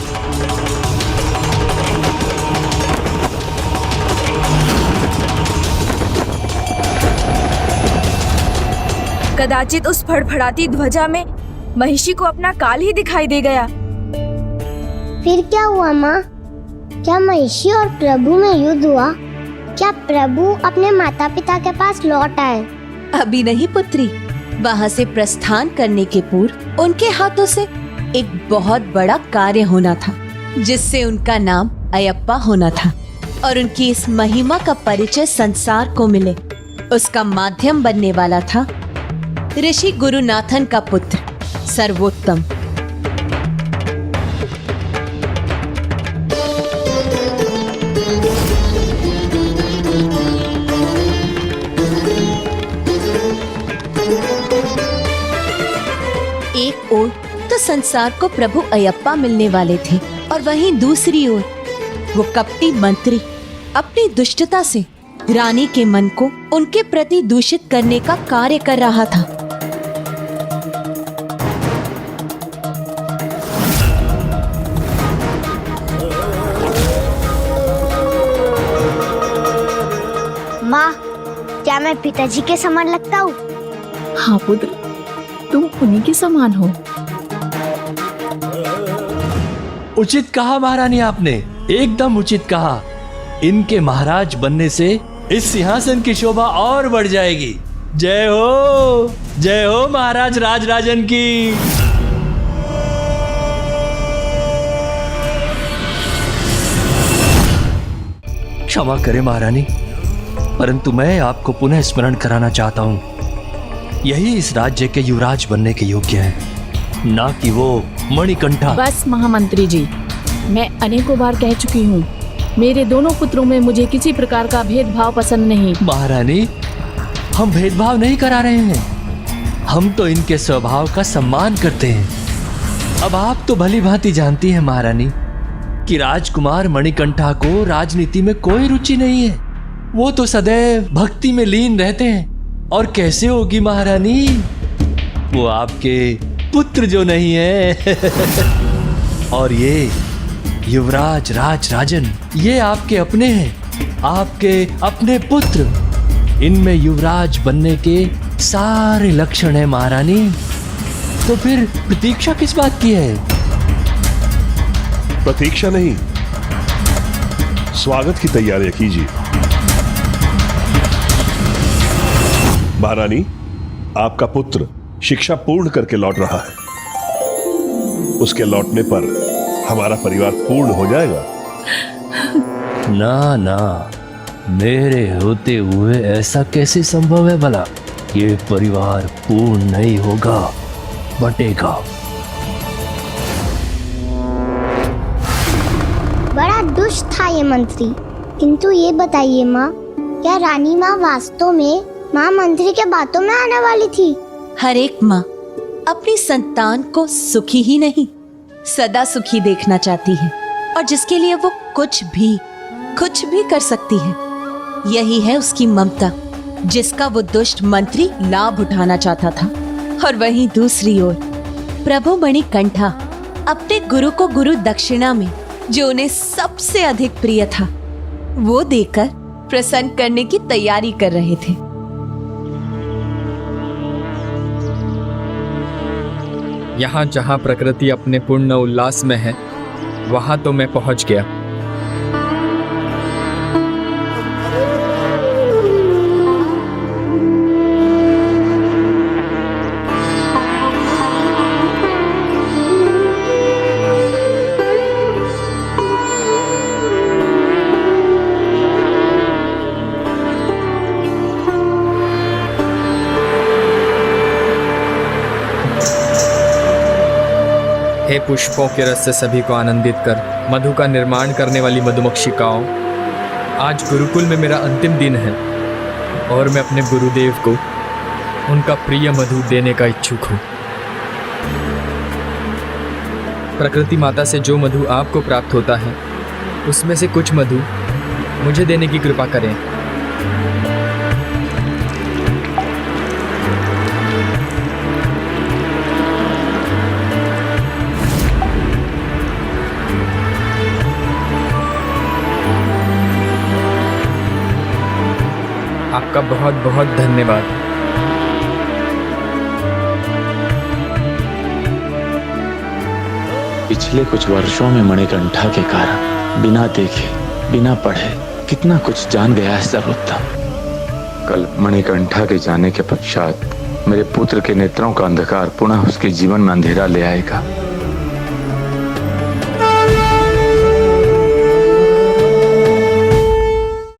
कदाचित उस फड़फड़ाती ध्वजा में महिषी को अपना काल ही दिखाई दे गया। फिर क्या हुआ माँ? क्या महिषी और प्रभु में युद्ध हुआ? क्या प्रभु अपने माता पिता के पास लौट आए? अभी नहीं पुत्री, वहाँ से प्रस्थान करने के पूर्व उनके हाथों से एक बहुत बड़ा कार्य होना था, जिससे उनका नाम अयप्पा होना था और उनकी इस महिमा का परिचय संसार को मिले। उसका माध्यम बनने वाला था ऋषि गुरुनाथन का पुत्र सर्वोत्तम। एक ओर तो संसार को प्रभु अयप्पा मिलने वाले थे और वहीं दूसरी ओर वो कपटी मंत्री अपनी दुष्टता से रानी के मन को उनके प्रति दूषित करने का कार्य कर रहा था। माँ, क्या मैं पिताजी के समान लगता हूँ? हाँ पुत्र, तुम उन्हीं के समान हो। उचित कहा महारानी आपने, एकदम उचित कहा। इनके महाराज बनने से इस सिंहासन की शोभा और बढ़ जाएगी। जय हो महाराज राजराजन की। क्षमा करें महारानी, परंतु मैं आपको पुनः स्मरण कराना चाहता हूँ, यही इस राज्य के युवराज बनने के योग्य हैं, ना कि वो मणिकंठा। बस महामंत्री जी, मैं अनेकों बार कह चुकी हूँ, मेरे दोनों पुत्रों में मुझे किसी प्रकार का भेदभाव पसंद नहीं। महारानी, हम भेदभाव नहीं करा रहे हैं, हम तो इनके स्वभाव का सम्मान करते हैं। अब आप तो भली भांति जानती हैं महारानी कि राजकुमार मणिकंठा को राजनीति में कोई रुचि नहीं है। वो तो सदैव भक्ति में लीन रहते हैं। और कैसे होगी महारानी, वो आपके पुत्र जो नहीं है। और ये युवराज राजराजन, ये आपके अपने हैं, आपके अपने पुत्र। इनमें युवराज बनने के सारे लक्षण हैं महारानी। तो फिर प्रतीक्षा किस बात की है? प्रतीक्षा नहीं, स्वागत की तैयारियां कीजिए। महारानी, आपका पुत्र शिक्षा पूर्ण करके लौट रहा है। उसके लौटने पर हमारा परिवार पूर्ण हो जाएगा। ना ना, मेरे होते हुए ऐसा कैसे संभव है भला? ये परिवार पूर्ण नहीं होगा, बटेगा। बड़ा दुष्ट था ये मंत्री। किंतु ये बताइए माँ, क्या रानी माँ वास्तव में माँ मंत्री के बातों में आने वाली थी? हर एक माँ अपनी संतान को सुखी ही नहीं, सदा सुखी देखना चाहती है, और जिसके लिए वो कुछ भी कर सकती है। यही है उसकी ममता, जिसका वो दुष्ट मंत्री लाभ उठाना चाहता था। और वहीं दूसरी ओर प्रभु मणिकंठा अपने गुरु को गुरु दक्षिणा में जो उन्हें सबसे अधिक प्रिय था, वो देकर प्रसन्न करने की तैयारी कर रहे थे। यहाँ जहाँ प्रकृति अपने पूर्ण उल्लास में है, वहाँ तो मैं पहुँच गया। हे पुष्पों के रस से सभी को आनंदित कर मधु का निर्माण करने वाली मधुमक्षिकाओं, आज गुरुकुल में मेरा अंतिम दिन है और मैं अपने गुरुदेव को उनका प्रिय मधु देने का इच्छुक हूँ। प्रकृति माता से जो मधु आपको प्राप्त होता है, उसमें से कुछ मधु मुझे देने की कृपा करें। आपका बहुत बहुत धन्यवाद। पिछले कुछ वर्षों में मणिकंठा के कारण बिना देखे बिना पढ़े कितना कुछ जान गया है सर्वोत्तम। कल मणिकंठा के जाने के पश्चात मेरे पुत्र के नेत्रों का अंधकार पुनः उसके जीवन में अंधेरा ले आएगा।